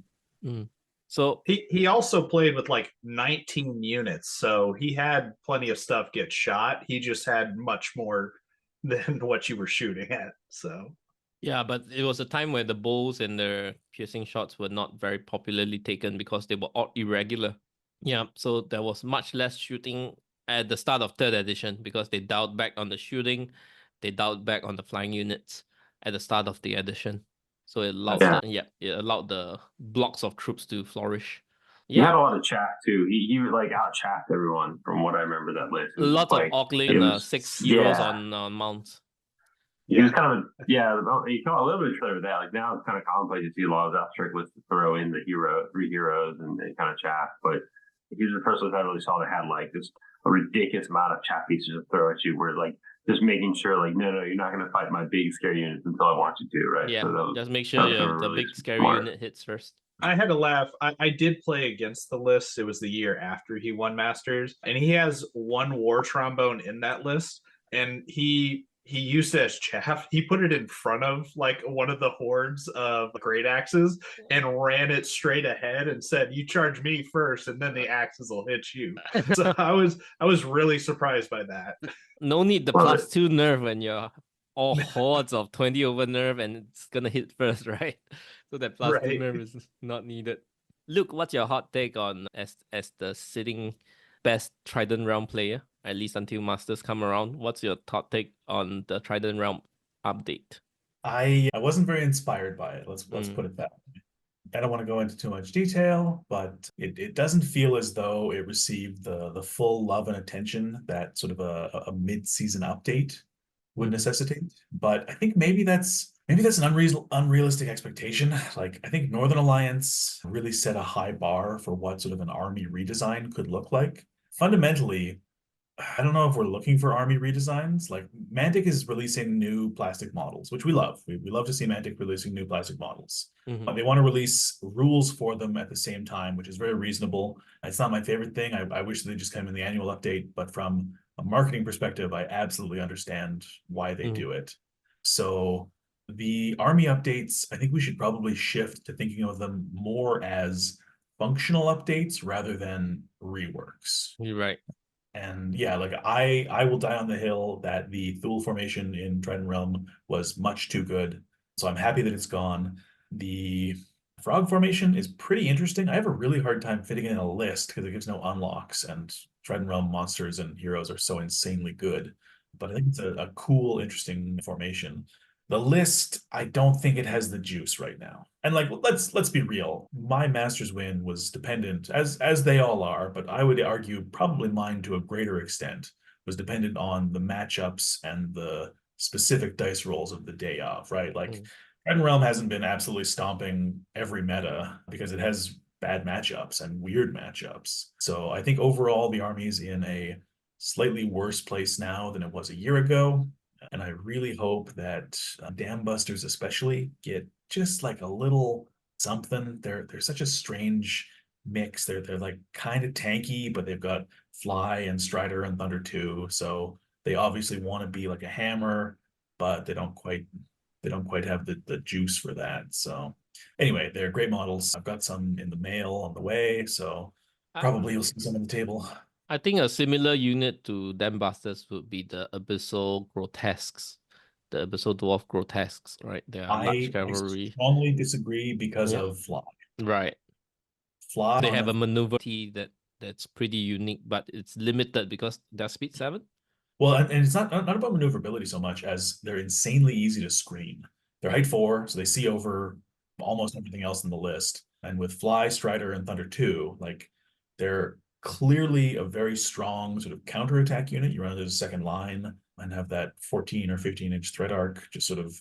So He also played with like 19 units, so he had plenty of stuff get shot. He just had much more than what you were shooting at. So yeah, but it was a time where the bows and the piercing shots were not very popularly taken because they were all irregular. Yeah, so there was much less shooting at the start of 3rd edition because they dialed back on the shooting, they dialed back on the flying units at the start of the edition. So it allowed it allowed the blocks of troops to flourish. He had Yeah, a lot of chat too. He would like out chat everyone from what I remember that list. It was lots of like, Auckland it was- 6 heroes yeah. on mounts. He was kind of he felt a little bit trailer with that. Like now it's kind of commonplace to see a lot of that trick lists to throw in the 3 heroes and they kind of chat. But he was the first one I really saw that had like this a ridiculous amount of chat pieces to throw at you, where like just making sure like no, you're not going to fight my big scary units until I want you to, right? Yeah, So that was, just make that sure was the really big scary smart. unit hits first. I had to laugh. I did play against the list. It was the year after he won Masters, and he has 1 war trombone in that list, and he used it as chaff. He put it in front of like one of the hordes of great axes and ran it straight ahead and said, "You charge me first, and then the axes will hit you." So I was really surprised by that. No need the Love +2 nerf when you're all hordes of 20 over nerf and it's gonna hit first, right? So that +2 Right. nerf is not needed. Luke, what's your hot take on as the sitting best Trident Realm player, at least until Masters come around? What's your hot take on the Trident Realm update? I wasn't very inspired by it. Let's put it that way. I don't want to go into too much detail, but it doesn't feel as though it received the full love and attention that sort of a mid-season update would necessitate. But I think maybe that's an unrealistic expectation. Like I think Northern Alliance really set a high bar for what sort of an army redesign could look like. Fundamentally, I don't know if we're looking for army redesigns. Like Mantic is releasing new plastic models, which we love. We love to see Mantic releasing new plastic models. But they want to release rules for them at the same time, which is very reasonable. It's not my favorite thing. I wish they just came in the annual update, but from a marketing perspective, I absolutely understand why they do it. So the army updates, I think we should probably shift to thinking of them more as functional updates rather than reworks. You're right. And yeah, like I will die on the hill that the Thule formation in Trident Realm was much too good. So I'm happy that it's gone. The Frog formation is pretty interesting. I have a really hard time fitting it in a list because it gives no unlocks, and Trident Realm monsters and heroes are so insanely good. But I think it's a cool, interesting formation. The list, I don't think it has the juice right now. And like, let's be real. My Masters win was dependent, as they all are, but I would argue probably mine to a greater extent was dependent on the matchups and the specific dice rolls of the day of, right? Like, Red Realm hasn't been absolutely stomping every meta because it has bad matchups and weird matchups. So I think overall the army is in a slightly worse place now than it was a year ago. And I really hope that Dam Busters especially get just like a little something. They're such a strange mix. They're like kind of tanky, but they've got Fly and Strider and Thunder too. So they obviously want to be like a hammer, but they don't quite have the juice for that. So anyway, they're great models. I've got some in the mail on the way, so probably you'll see some on the table. I think a similar unit to Dam Busters would be the Abyssal Grotesques, the Abyssal Dwarf Grotesques, right? They are large I cavalry. strongly disagree because Yeah. of Fly. Right. Fly They on have a maneuverability that's pretty unique, but it's limited because they're speed 7. well, and it's not about maneuverability so much as they're insanely easy to screen. They're height 4, so they see over almost everything else in the list. And with Fly, Strider, and Thunder 2, like they're clearly a very strong sort of counterattack unit. You run it as a second line and have that 14 or 15-inch threat arc, just sort of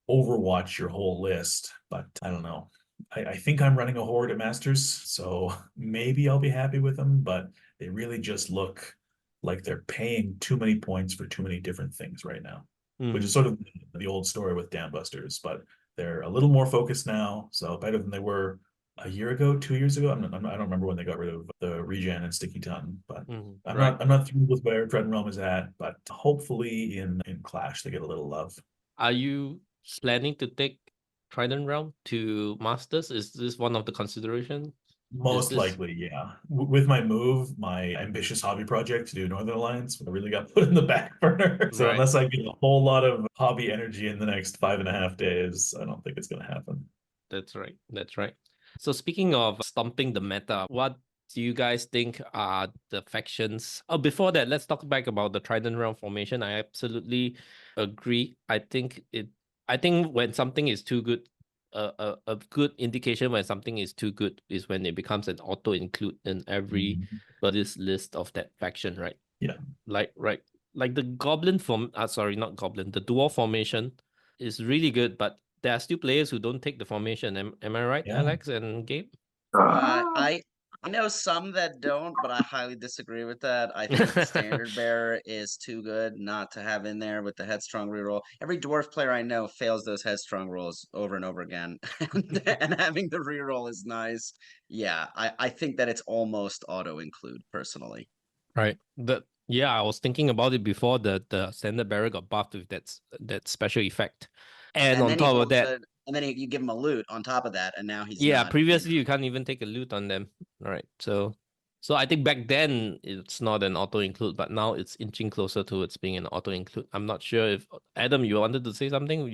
overwatch your whole list. But I don't know. I think I'm running a horde at Masters, so maybe I'll be happy with them, but they really just look like they're paying too many points for too many different things right now, which is sort of the old story with Dam Busters, but they're a little more focused now, so better than they were a year ago, 2 years ago. I don't remember when they got rid of the regen and sticky ton, but I'm not thrilled with where Dread Realm is at, but hopefully in Clash they get a little love. Are you planning to take Trident Realm to Masters? Is this one of the considerations? Most likely, yeah. With my move, my ambitious hobby project to do Northern Alliance, I really got put in the back burner. So unless I get a whole lot of hobby energy in the next 5.5 days, I don't think it's going to happen. That's right. That's right. So speaking of stomping the meta, what do you guys think are the factions? Oh, before that, let's talk back about the Trident Realm formation. I absolutely agree. I think when something is too good, a good indication when something is too good is when it becomes an auto include in everybody's list of that faction, right? Yeah. Like the Goblin not Goblin, the Dwarf formation is really good, but there are still players who don't take the formation. Am I right, Alex and Gabe? I know some that don't, but I highly disagree with that. I think the Standard Bearer is too good not to have in there with the Headstrong reroll. Every Dwarf player I know fails those Headstrong rolls over and over again, and having the reroll is nice. Yeah, I think that it's almost auto include personally. Right. I was thinking about it before the Standard Bearer got buffed with that special effect, and on top of that. And then you give him a loot on top of that, and now he's not, previously you can't even take a loot on them. All right, so I think back then it's not an auto include, but now it's inching closer towards being an auto include. I'm not sure if Adam, you wanted to say something. What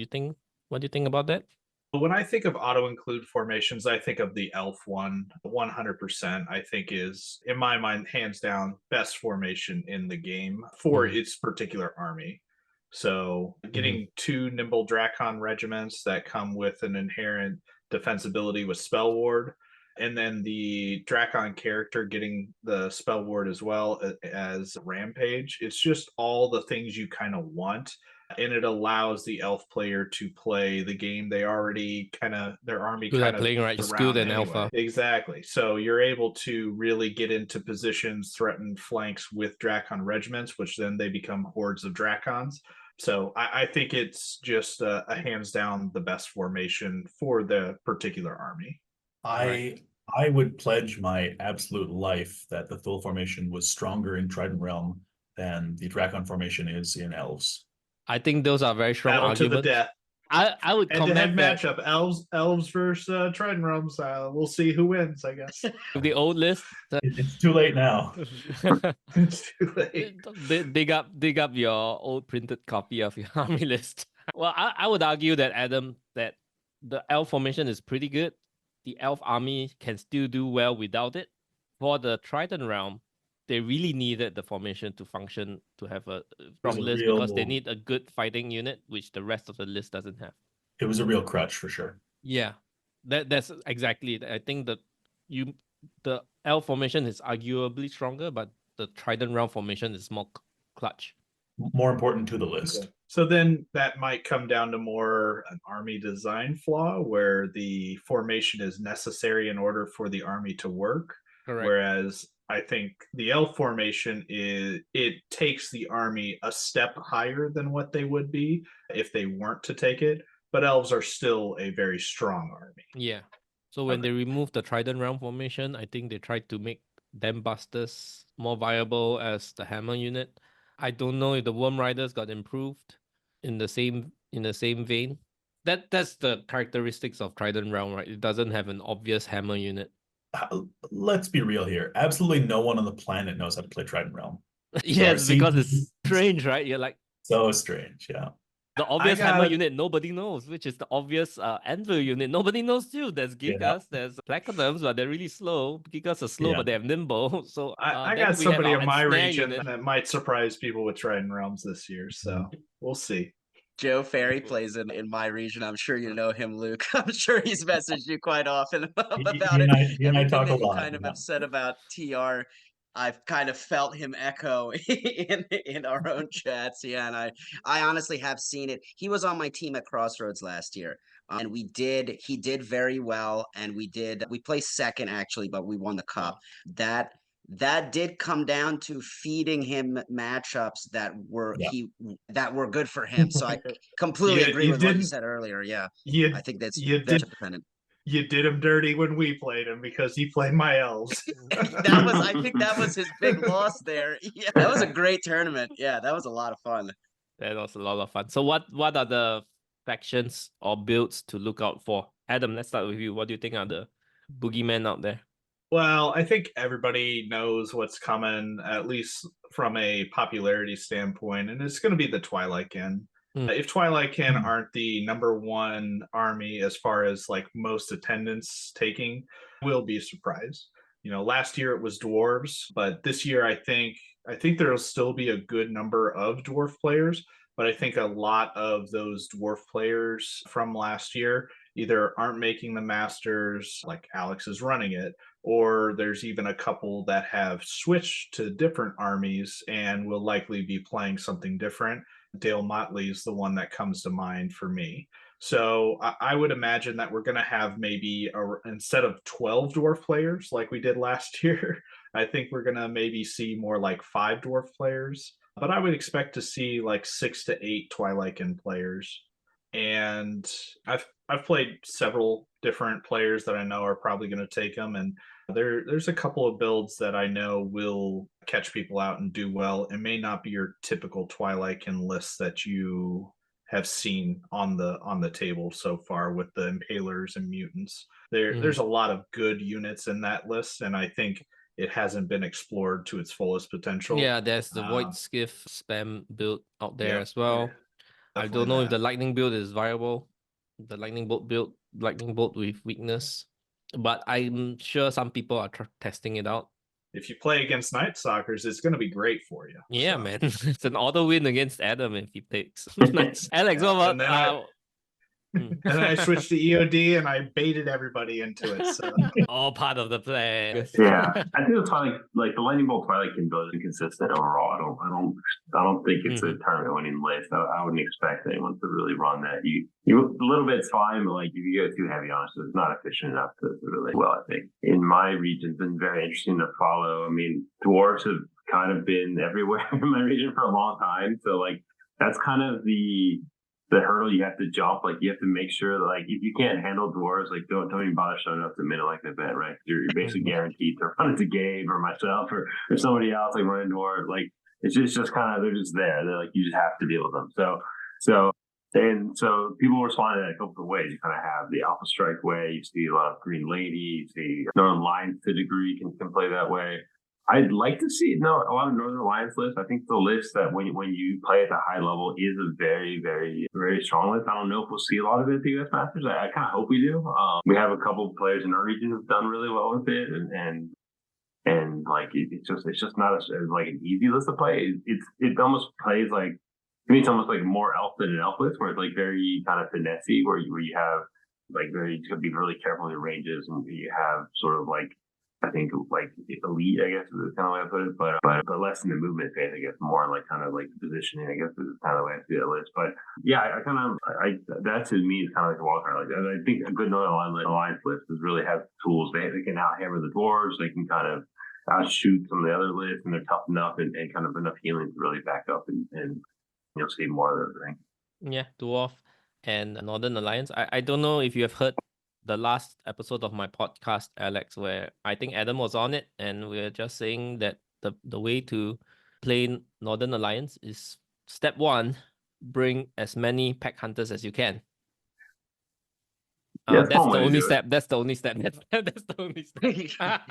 do you think about that? When I think of auto include formations, I think of the elf one 100%. I think is, in my mind, hands down best formation in the game for its particular army. So getting 2 nimble Drakon regiments that come with an inherent defensibility with Spell Ward, and then the Drakon character getting the Spell Ward as well as Rampage. It's just all the things you kind of want. And it allows the elf player to play the game they already their army kind of playing right, skilled and anyway. alpha. Exactly. So you're able to really get into positions, threaten flanks with Drakon regiments, which then they become hordes of Drakons. So I think it's just a hands down the best formation for the particular army. I would pledge my absolute life that the Thule formation was stronger in Trident Realm than the Drakon formation is in Elves. I think those are very strong Battle arguments. To the death. I would comment that matchup elves versus Trident Realms. We'll see who wins, I guess. The old list. It's too late now. It's too late. Dig up your old printed copy of your army list. Well, I would argue that, Adam, that the elf formation is pretty good. The elf army can still do well without it. For the Trident Realm, they really needed the formation to function, to have a strong a list, because they real- need a good fighting unit, which the rest of the list doesn't have. It was a real crutch for sure. Yeah, that's exactly it. I think that the L formation is arguably stronger, but the Trident round formation is more clutch. More important to the list. So then that might come down to more an army design flaw where the formation is necessary in order for the army to work. Correct. Whereas I think the elf formation it takes the army a step higher than what they would be if they weren't to take it. But elves are still a very strong army. Yeah. So when they removed the Trident round formation, I think they tried to make Dam Busters more viable as the hammer unit. I don't know if the Worm Riders got improved in the same vein. That's the characteristics of Trident round, right? It doesn't have an obvious hammer unit. Let's be real here. Absolutely no one on the planet knows how to play Trident Realm. Yes, Sorry, because it's strange, right? You're like, So strange, yeah. the obvious hammer unit nobody knows, which is the obvious anvil unit nobody knows too. There's Gigas, there's Platinums, but they're really slow. Gigas are slow, but they have nimble. So I then got we have somebody our in my ensnare region unit. that might surprise people with Trident Realms this year. So we'll see. Joe Ferry plays in my region. I'm sure you know him, Luke. I'm sure he's messaged you quite often about it. He and I Everything talk a that you lot. kind of have said about TR, I've kind of felt him echo in our own chats. Yeah, and I honestly have seen it. He was on my team at Crossroads last year. And he did very well. And we placed second actually, but we won the cup. That did come down to feeding him matchups that were good for him. So I completely agree with what you said earlier. Yeah, I think that's dependent. You did him dirty when we played him because he played my elves. I think that was his big loss there. Yeah, that was a great tournament. Yeah, that was a lot of fun. That was a lot of fun. So what are the factions or builds to look out for? Adam, let's start with you. What do you think are the boogeymen out there? Well, I think everybody knows what's coming, at least from a popularity standpoint, and it's going to be the Twilight Kin. If Twilight Kin aren't the number one army as far as like most attendance taking, we'll be surprised. You know, last year it was dwarves, but this year I think there'll still be a good number of dwarf players, but I think a lot of those dwarf players from last year either aren't making the Masters, like Alex is running it, or there's even a couple that have switched to different armies and will likely be playing something different. Dale Motley is the one that comes to mind for me. So I would imagine that we're going to have maybe instead of 12 dwarf players like we did last year, I think we're going to maybe see more like 5 dwarf players. But I would expect to see like 6 to 8 Twilight Kin players. And I've played several different players that I know are probably going to take them, and there's a couple of builds that I know will catch people out and do well. It may not be your typical Twilight Kin list that you have seen on the table so far with the Impalers and Mutants. There's a lot of good units in that list, and I think it hasn't been explored to its fullest potential. Yeah, there's the Void Skiff spam build out there as well. I don't know if the Lightning build is viable. The Lightning Bolt with weakness. But I'm sure some people are testing it out. If you play against Night Stalkers, it's going to be great for you. Yeah, so. Man. It's an auto win against Adam if he picks. Alex, what about... And then I switched to EOD and I baited everybody into it. So all part of the plan. Yeah, I think it's probably like the Lightning Bolt Twilight Kin build is inconsistent overall. I don't think it's a tournament winning list. I wouldn't expect anyone to really run that. You a little bit's fine, but like if you go too heavy on it, so it's not efficient enough to really well. I think in my region, it's been very interesting to follow. I mean, dwarves have kind of been everywhere in my region for a long time, so like that's kind of the hurdle you have to jump. Like you have to make sure that like if you can't handle dwarves, like don't even bother showing up to like the event, right? You're basically guaranteed to run into Gabe or myself or somebody else like running dwarves. Like it's just kind of they're just there. They're like you just have to deal with them. So people respond to that a couple of ways. You kind of have the Alpha Strike way. You see a lot of Green Lady. You see Northern Alliance to a degree can play that way. I'd like to see a lot of Northern Alliance lists. I think the list that when you play at the high level is a very, very, very strong list. I don't know if we'll see a lot of it at the U.S. Masters. I kind of hope we do. We have a couple of players in our region who've done really well with it, and and like it's just not like an easy list to play. It almost plays like, to me, it's almost like more elf than an elf list, where it's like very kind of finessey, where you have like you have to be really careful with your ranges, and you have sort of like, I think like elite, I guess is kind of way I put it, but less in the movement phase, I guess, more like kind of like the positioning, I guess is kind of the way I see that list. But yeah, I that to me is kind of like a wildcard. Like I think a good Northern Alliance list is really have tools. They can out hammer the dwarves. They can kind of outshoot some of the other lists, and they're tough enough and kind of enough healing to really back up and you'll see more of those things. Yeah, Dwarf and Northern Alliance. I don't know if you have heard the last episode of my podcast, Alex, where I think Adam was on it, and we are just saying that the way to play Northern Alliance is step 1, bring as many pack hunters as you can. Yeah, that's the only step. That's the only step. That's the only step.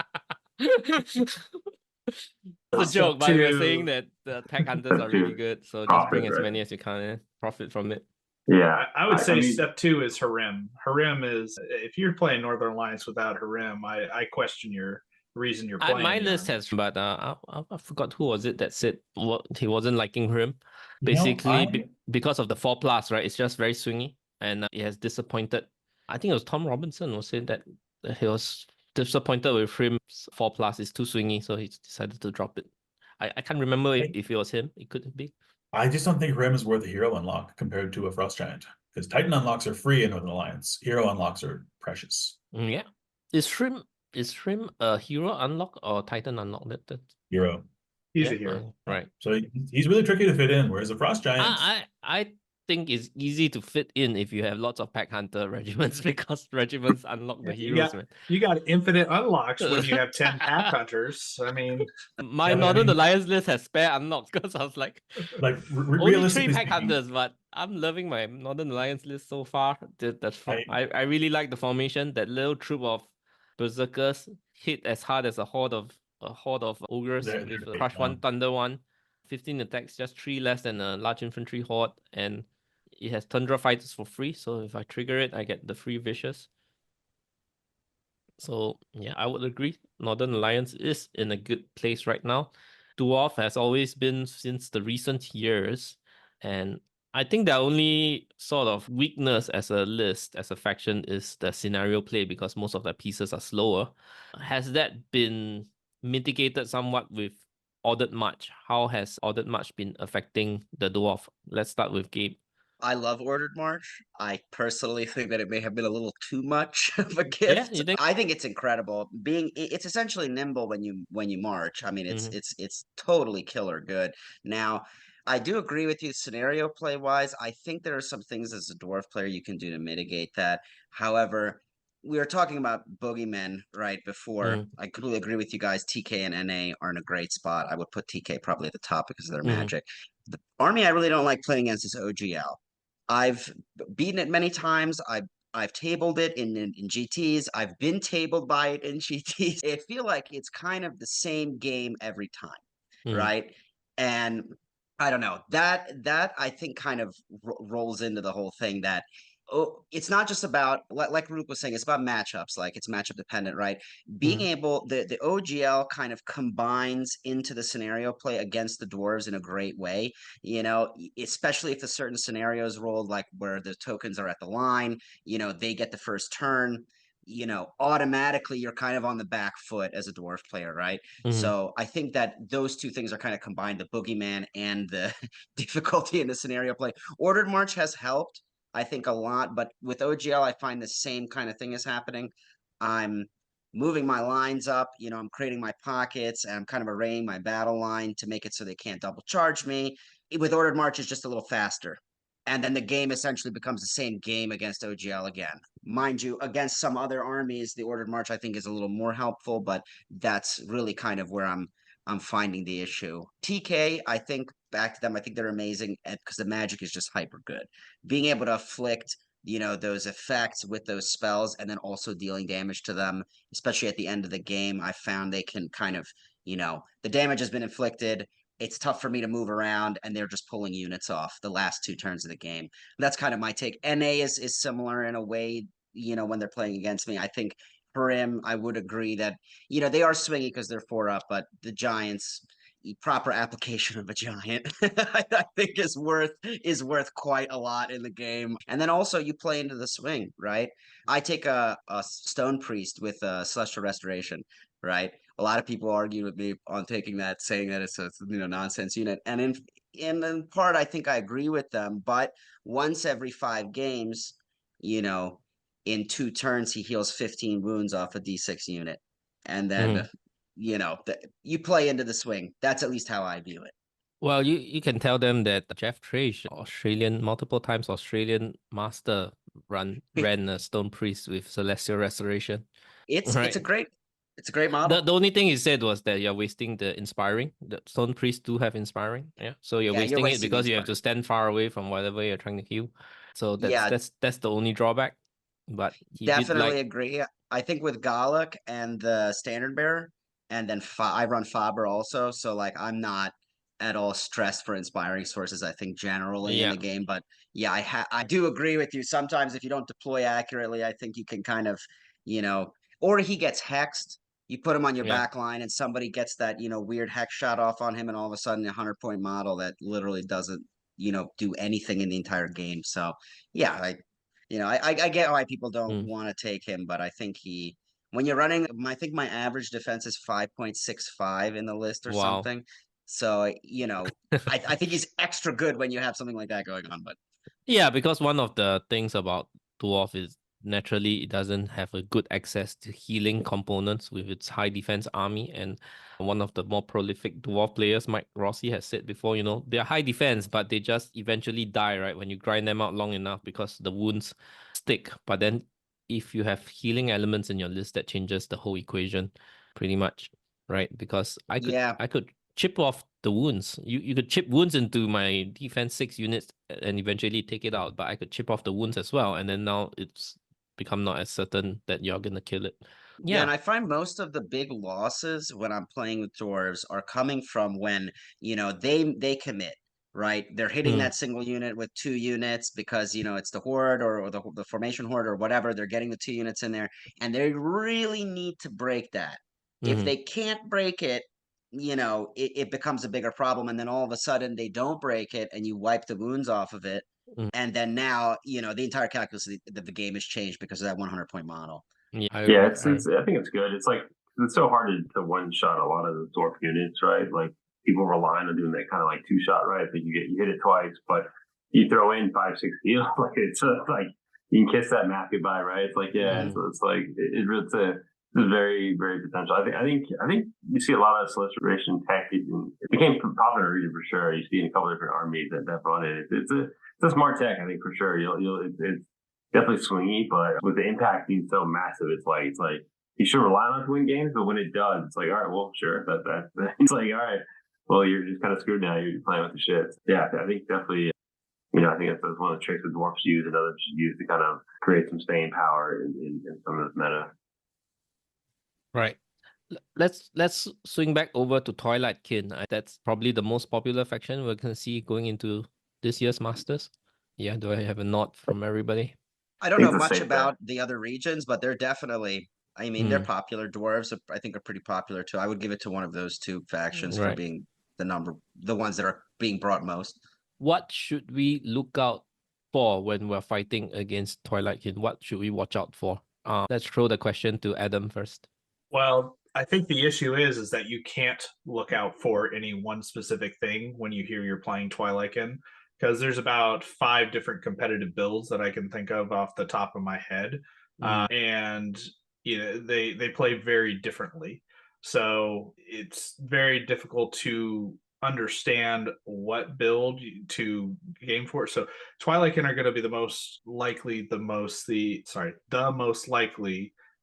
It's a joke, but we're saying that the pack hunters are really good, so just bring as many as you can and profit from it. Yeah, I would say step 2 is Harem. Harem is, if you're playing Northern Alliance without Harem, I question your reason you're playing. My list has, but I forgot who was it that said he wasn't liking Harem. Basically, because of the 4+, right? It's just very swingy, and it has disappointed. I think it was Tom Robinson who said that he was disappointed with Harem's 4+. It's too swingy, so he decided to drop it. I can't remember if it was him. It could be. I just don't think Harem is worth a hero unlock compared to a Frost Giant, because Titan unlocks are free in Northern Alliance. Hero unlocks are precious. Yeah. Is Harem a hero unlock or Titan unlock? That hero. He's a hero. Right. So he's really tricky to fit in, whereas the Frost Giant... I think it's easy to fit in if you have lots of pack hunter regiments, because regiments unlock the heroes. You got infinite unlocks when you have 10 pack hunters. I mean, my Northern Alliance list has spare unlocks, because I was like only 3 pack hunters, but I'm loving my Northern Alliance list so far. That's fun. I really like the formation. That little troop of berserkers hit as hard as a horde of ogres with a crush 1, thunder 1. 15 attacks, just 3 less than a large infantry horde, and it has Tundra Fighters for free, so if I trigger it, I get the free Vicious. So yeah, I would agree. Northern Alliance is in a good place right now. Dwarf has always been since the recent years, and I think the only sort of weakness as a list, as a faction, is the scenario play, because most of the pieces are slower. Has that been mitigated somewhat with Ordered March? How has Ordered March been affecting the Dwarf? Let's start with Gabe. I love Ordered March. I personally think that it may have been a little too much of a gift. Yeah, you think? I think it's incredible. It's essentially nimble when you march. I mean, it's totally killer good. Now, I do agree with you scenario play wise. I think there are some things as a dwarf player you can do to mitigate that. However, we were talking about boogeymen right before. I completely agree with you guys. TK and NA are in a great spot. I would put TK probably at the top because of their magic. The army I really don't like playing against is OGL. I've beaten it many times. I've tabled it in GTs. I've been tabled by it in GTs. I feel like it's kind of the same game every time, right? And I don't know, that I think kind of rolls into the whole thing that it's not just about, like Luke was saying, it's about matchups. Like, it's matchup dependent, right? Being able, the OGL kind of combines into the scenario play against the dwarves in a great way, you know, especially if the certain scenarios rolled, like where the tokens are at the line, you know, they get the first turn, you know, automatically you're kind of on the back foot as a dwarf player, right? So I think that those two things are kind of combined, the boogeyman and the difficulty in the scenario play. Ordered March has helped, I think, a lot, but with OGL, I find the same kind of thing is happening. I'm moving my lines up, you know, I'm creating my pockets, and I'm kind of arraying my battle line to make it so they can't double charge me. With Ordered March, it's just a little faster. And then the game essentially becomes the same game against OGL again. Mind you, against some other armies, the Ordered March, I think, is a little more helpful, but that's really kind of where I'm finding the issue. TK, I think, back to them, I think they're amazing because the magic is just hyper good. Being able to afflict, you know, those effects with those spells and then also dealing damage to them, especially at the end of the game, I found they can kind of, you know, the damage has been inflicted. It's tough for me to move around, and they're just pulling units off the last 2 turns of the game. That's kind of my take. NA is similar in a way, you know, when they're playing against me. I think for him, I would agree that, they are swingy because they're 4 up, but the Giants, proper application of a giant, I think is worth quite a lot in the game. And then also you play into the swing, right? I take a Stone Priest with Celestial Restoration, right? A lot of people argue with me on taking that, saying that it's a nonsense unit. And in part, I think I agree with them. But once every 5 games, in 2 turns, he heals 15 wounds off a D6 unit. And then, you play into the swing. That's at least how I view it. Well, you can tell them that Jeff Trage, multiple times Australian master, ran a Stone Priest with Celestial Restoration. It's a great The model. only thing he said was that you're wasting the Inspiring. The Stone Priests do have Inspiring, yeah. So you're wasting it because you have to stand far away from whatever you're trying to heal. So that's the only drawback. But he definitely agree. I think with Galak and the Standard Bearer, and then I run Faber also, so like I'm not at all stressed for inspiring sources, I think, generally in the game. But yeah, I do agree with you. Sometimes if you don't deploy accurately, I think you can kind of, or he gets hexed. You put him on your back line and somebody gets that, weird hex shot off on him, and all of a sudden a 100-point model that literally doesn't, do anything in the entire game. So yeah, I get why people don't want to take him, but I think when you're running, I think my average defense is 5.65 in the list or something. So, I think he's extra good when you have something like that going on. But yeah, because one of the things about Dwarf is naturally it doesn't have a good access to healing components with its high defense army. And one of the more prolific Dwarf players, Mike Rossi, has said before, they're high defense, but they just eventually die, right? When you grind them out long enough because the wounds stick. But then if you have healing elements in your list, that changes the whole equation pretty much, right? Because I could chip off the wounds. You could chip wounds into my defense 6 units and eventually take it out, but I could chip off the wounds as well, and then now it's become not as certain that you're gonna kill it. Yeah, and I find most of the big losses when I'm playing with dwarves are coming from when, they commit, right? They're hitting that single unit with 2 units because, it's the horde or the formation horde or whatever. They're getting the 2 units in there, and they really need to break that. If they can't break it, it becomes a bigger problem. And then all of a sudden they don't break it and you wipe the wounds off of it. And then now, the entire calculus of the game has changed because of that 100-point model. I think it's good. It's like, it's so hard to one-shot a lot of the dwarf units, right? Like people rely on doing that kind of like 2-shot, right? Like you hit it twice, but you throw in 5-6 heal. Like it's like you can kiss that map goodbye, right? It's like, so it's like it's very, very potential. I think you see a lot of celestial tech. It became popular region for sure. You see in a couple of different armies that brought it. It's a smart tech, I think, for sure. It's definitely swingy, but with the impact being so massive, it's like you should rely on it to win games. But when it does, it's like, all right, well, sure, that it's like, all right, well, you're just kind of screwed now. You're playing with the shit. Yeah, I think definitely. I think that's one of the tricks that dwarfs use and others use to kind of create some staying power in some of this meta. Right. Let's swing back over to Twilightkin. That's probably the most popular faction we're going to see going into this year's Masters. Yeah, do I have a nod from everybody? I don't know much about the other regions, but they're definitely, they're popular. Dwarves, I think, are pretty popular too. I would give it to one of those 2 factions for being the ones that are being brought most. What should we look out for when we're fighting against Twilightkin? What should we watch out for? Let's throw the question to Adam first. Well, I think the issue is that you can't look out for any one specific thing when you hear you're playing Twilightkin, because there's about 5 different competitive builds that I can think of off the top of my head. And they play very differently. So it's very difficult to understand what build to game for. So Twilightkin are going to be the most likely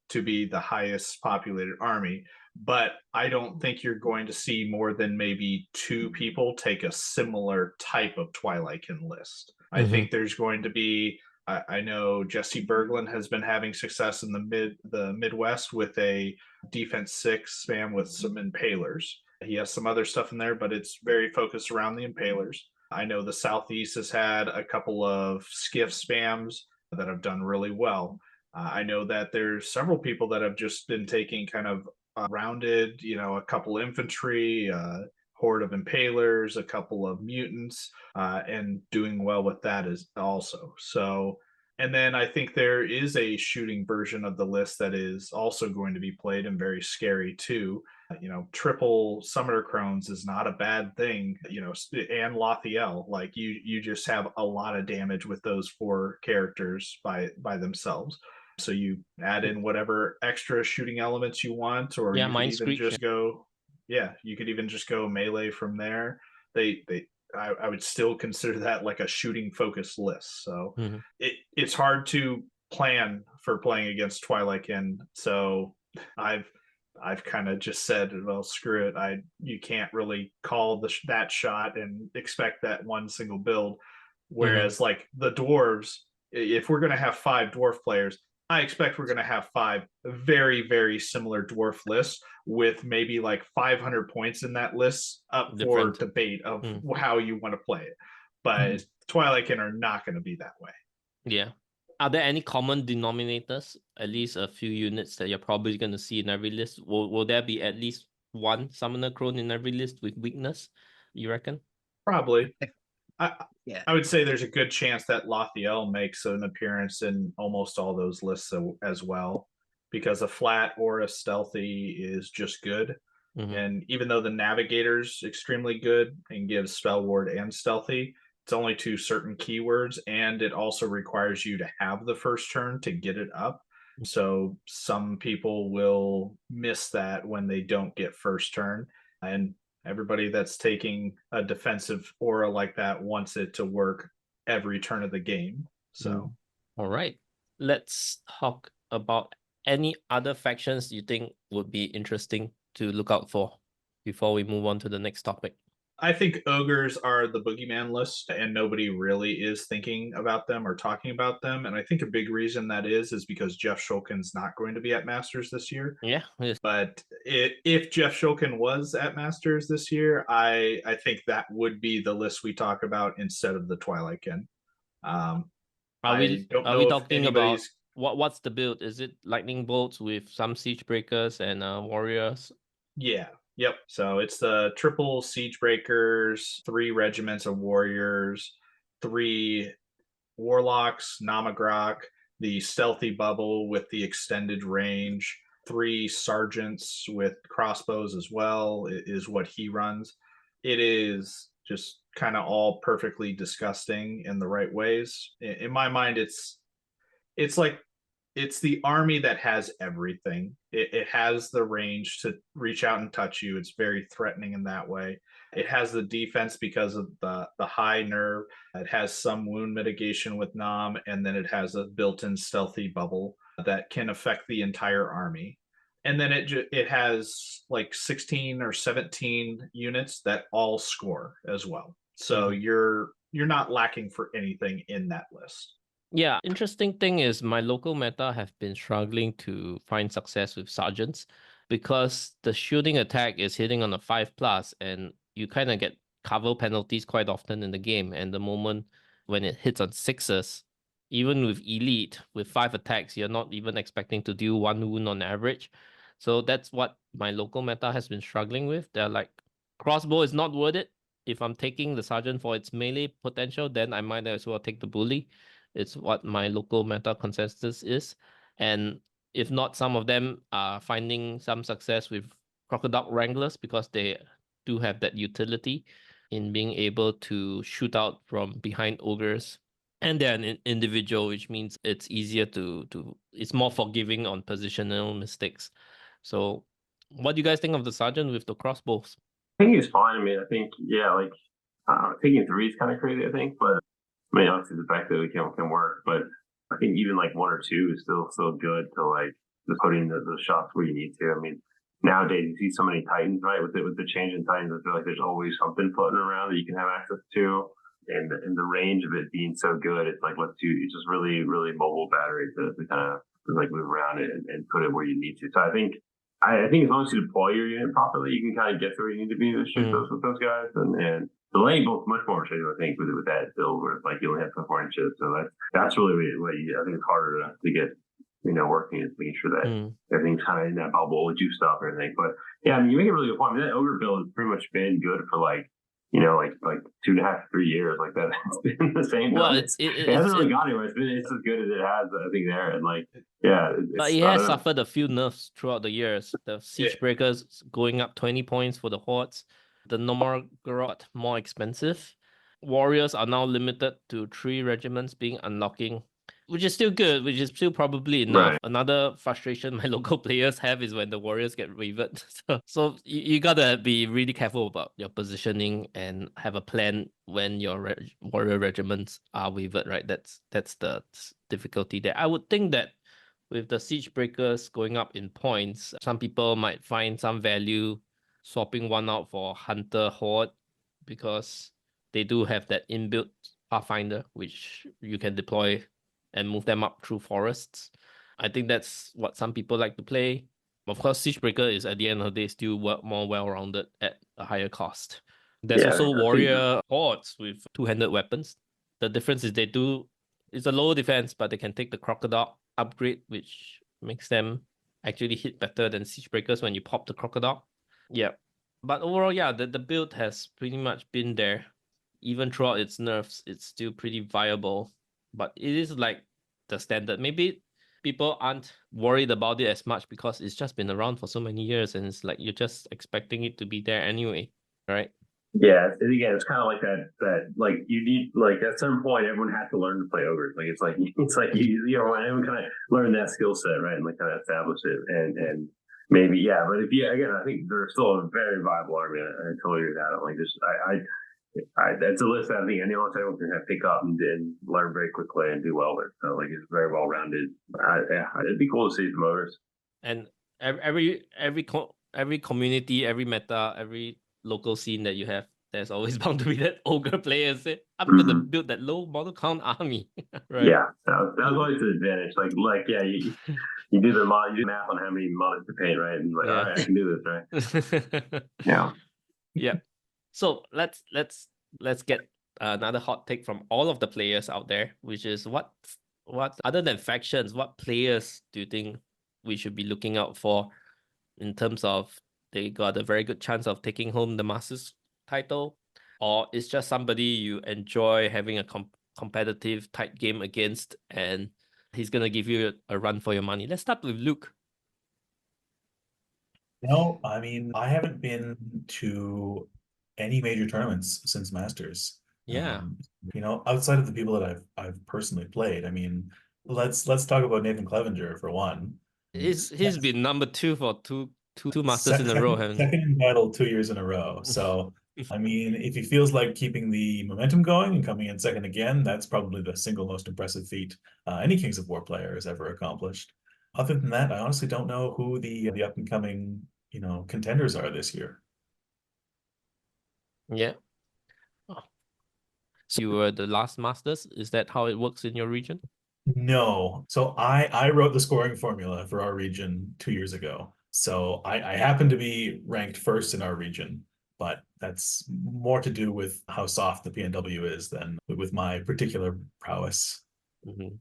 to be the highest populated army, but I don't think you're going to see more than maybe 2 people take a similar type of Twilightkin list. I think there's going to be, I know Jesse Berglund has been having success in the Midwest with a defense 6 spam with some impalers. He has some other stuff in there, but it's very focused around the impalers. I know the Southeast has had a couple of skiff spams that have done really well. I know that there's several people that have just been taking kind of rounded, a couple infantry, horde of impalers, a couple of mutants, and doing well with that is also. So, and then I think there is a shooting version of the list that is also going to be played and very scary too. Triple Summoner Crones is not a bad thing, and Lothiel. Like you just have a lot of damage with those 4 characters by themselves. So you add in whatever extra shooting elements you want, or Yeah, you could Mind even Screech. just go, you could even just go melee from there. I would still consider that like a shooting focused list. So Mhm. it's hard to plan for playing against Twilightkin. So I've kind of just said, well, screw it. You can't really call that shot and expect that one single build. Whereas like the dwarves, if we're going to have 5 dwarf players, I expect we're going to have 5 very, very similar dwarf lists with maybe like 500 points in that list up for debate of how you want to play it. But Twilightkin are not going to be that way. Yeah. Are there any common denominators? At least a few units that you're probably going to see in every list. Will there be at least one Summoner Crone in every list with weakness, you reckon? Probably. Yeah. I would say there's a good chance that Lothiel makes an appearance in almost all those lists as well, because a flat or a stealthy is just good. And even though the Navigator's extremely good and gives Spell Ward and Stealthy, it's only to certain keywords, and it also requires you to have the first turn to get it up. So some people will miss that when they don't get first turn. And everybody that's taking a defensive aura like that wants it to work every turn of the game. So, all right, let's talk about any other factions you think would be interesting to look out for before we move on to the next topic. I think ogres are the boogeyman list, and nobody really is thinking about them or talking about them. And I think a big reason that is because Jeff Shulkin's not going to be at Masters this year. Yeah. But if Jeff Shulkin was at Masters this year, I think that would be the list we talk about instead of the Twilightkin. Are we talking about what's the build? Is it lightning bolts with some siege breakers and warriors? Yeah. Yep. So it's the triple siege breakers, 3 regiments of warriors, 3 warlocks, Namagrok, the stealthy bubble with the extended range, 3 sergeants with crossbows as well is what he runs. It is just kind of all perfectly disgusting in the right ways. In my mind, it's like it's the army that has everything. It has the range to reach out and touch you. It's very threatening in that way. It has the defense because of the high nerve. It has some wound mitigation with Nam, and then it has a built-in stealthy bubble that can affect the entire army. And then it has like 16 or 17 units that all score as well. So you're not lacking for anything in that list. Yeah, interesting thing is my local meta have been struggling to find success with sergeants because the shooting attack is hitting on a 5+, and you kind of get cover penalties quite often in the game. And the moment when it hits on 6s, even with elite, with 5 attacks, you're not even expecting to deal 1 wound on average. So that's what my local meta has been struggling with. They're like, crossbow is not worth it. If I'm taking the sergeant for its melee potential, then I might as well take the bully. It's what my local meta consensus is. And if not, some of them are finding some success with Crocodile Wranglers because they do have that utility in being able to shoot out from behind ogres. And they're an individual, which means it's easier it's more forgiving on positional mistakes. So what do you guys think of the sergeant with the crossbows? I think he's fine. I mean, I think, taking 3 is kind of crazy, I think, but I mean, obviously the fact that it can work, but I think even like 1 or 2 is still good to like just putting the shots where you need to. I mean, nowadays you see so many Titans, right? With the change in Titans, I feel like there's always something floating around that you can have access to, and the range of it being so good, it's like it's just really really mobile battery to kind of like move around it and put it where you need to. So I think as long as you deploy your unit properly, you can kind of get to where you need to be to shoot with those guys, and the lane both much more effective, I think, with that build where like you only have 4 inches. So that's really what I think it's harder to get working is making sure that Mm. everything's kind of in that bubble with juice stuff and everything. But yeah, I mean, you make a really good point. I mean, that ogre build has pretty much been good for like 2.5 to 3 years. Like that, it's been the same. Well, it hasn't really gone anywhere. It's as good as it has, I think. There and like, yeah, but it's, it I has don't know. suffered a few nerfs throughout the years. The siege breakers going up 20 points for the hordes. The Nomorgorod more expensive. Warriors are now limited to 3 regiments being unlocking, which is still good, which is still probably enough. Right. Another frustration my local players have is when the warriors get wavered. So you gotta be really careful about your positioning and have a plan when your warrior regiments are wavered, right? That's the difficulty there. I would think that with the siege breakers going up in points, some people might find some value swapping one out for Hunter Horde, because they do have that inbuilt Pathfinder, which you can deploy and move them up through forests. I think that's what some people like to play. Of course, Siegebreaker is at the end of the day still more well-rounded at a higher cost. There's Yeah, also I think- warrior hordes with two-handed weapons. The difference is it's a lower defense, but they can take the crocodile upgrade, which makes them actually hit better than Siegebreakers when you pop the crocodile. Yeah. But overall, yeah, the build has pretty much been there. Even throughout its nerfs, it's still pretty viable. But it is like the standard. Maybe people aren't worried about it as much because it's just been around for so many years, and it's like you're just expecting it to be there anyway, right? Yeah, and again, it's kind of like that like you need, like at some point everyone has to learn to play ogre. Like it's like everyone kind of learn that skill set, right, and like kind of establish it, and maybe but if I think they're still a very viable army. I totally agree with that. Like this, that's a list that I think anyone can have pick up and learn very quickly and do well with. So like it's very well rounded. It'd be cool to see some ogres. And every community, every meta, every local scene that you have, there's always bound to be that ogre player. I'm gonna build that low model count army, right? Yeah, that was always the advantage. You do the math on how many models to paint, right? And like, all right, I can do this, right? Yeah. So let's get another hot take from all of the players out there, which is what other than factions, what players do you think we should be looking out for in terms of they got a very good chance of taking home the Masters title, or it's just somebody you enjoy having a competitive tight game against and he's gonna give you a run for your money? Let's start with Luke. No, I mean, I haven't been to any major tournaments since Masters. Yeah. Outside of the people that I've personally played, I mean, let's talk about Nathan Clevenger for one. He's been number 2 for two Masters in a row, haven't he? Second in battle 2 years in a row. So I mean, if he feels like keeping the momentum going and coming in second again, that's probably the single most impressive feat any Kings of War player has ever accomplished. Other than that, I honestly don't know who the up and coming contenders are this year. Yeah. Oh. So you were the last Masters? Is that how it works in your region? No. So I wrote the scoring formula for our region 2 years ago. So I happen to be ranked first in our region, but that's more to do with how soft the PNW is than with my particular prowess. Mm-hmm.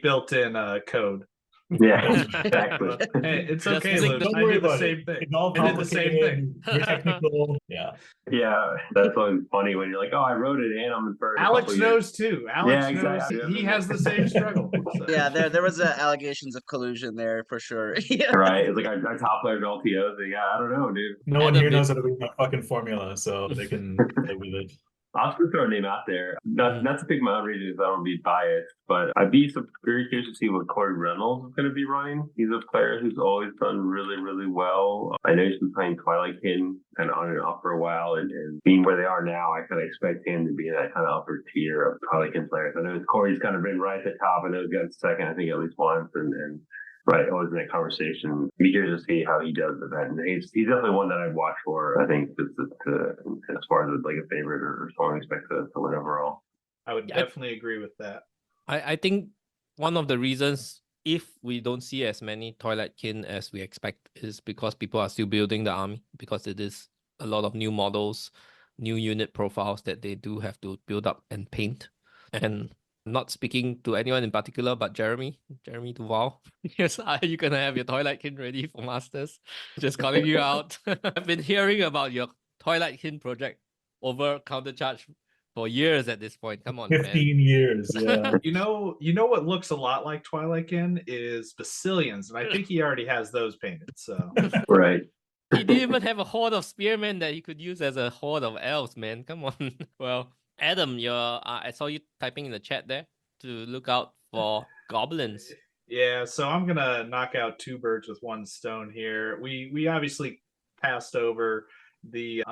Built-in code. Yeah, exactly. Hey, it's Just okay, think Luke. Don't I worry did the about same it. thing. It's all I did the same thing. Technical. Yeah. Yeah, that's always funny when you're like, oh, I wrote it and I'm in first. Alex knows too. Alex knows. exactly. He has the same struggle. So. Yeah, there was allegations of collusion there for sure. Yeah. Right? It's like our top players are LTOs. I don't know, dude. No one Adam, here knows how to read my fucking formula, so they can play with it. I'll just throw a name out there. Not to pick my own region because I don't be biased, but I'd be very curious to see what Corey Reynolds is going to be running. He's a player who's always done really, really well. I know he's been playing Twilight Kin kind of on and off for a while, and being where they are now, I kind of expect him to be in that kind of upper tier of Twilight Kin players. I know Corey's kind of been right at the top. I know he's got second, I think, at least once, and right, always in that conversation. Be curious to see how he does with that. And he's definitely one that I'd watch for, I think, as far as like a favorite or someone I expect to win overall. I would definitely agree with that. I think one of the reasons, if we don't see as many Twilight Kin as we expect, is because people are still building the army, because it is a lot of new models, new unit profiles that they do have to build up and paint. And Not speaking to anyone in particular, but Jeremy Duval. Yes, are you gonna have your Twilight Kin ready for Masters? Just calling you out. I've been hearing about your Twilight Kin project over countercharge for years at this point. Come on, 15 man. years, yeah. You know what looks a lot like Twilightkin is Basilians, and I think he already has those painted. So Right. He didn't even have a horde of spearmen that he could use as a horde of elves, man. Come on. Well, Adam, I saw you typing in the chat there to look out for goblins. yeah, so I'm gonna knock out two birds with one stone here. We obviously passed over the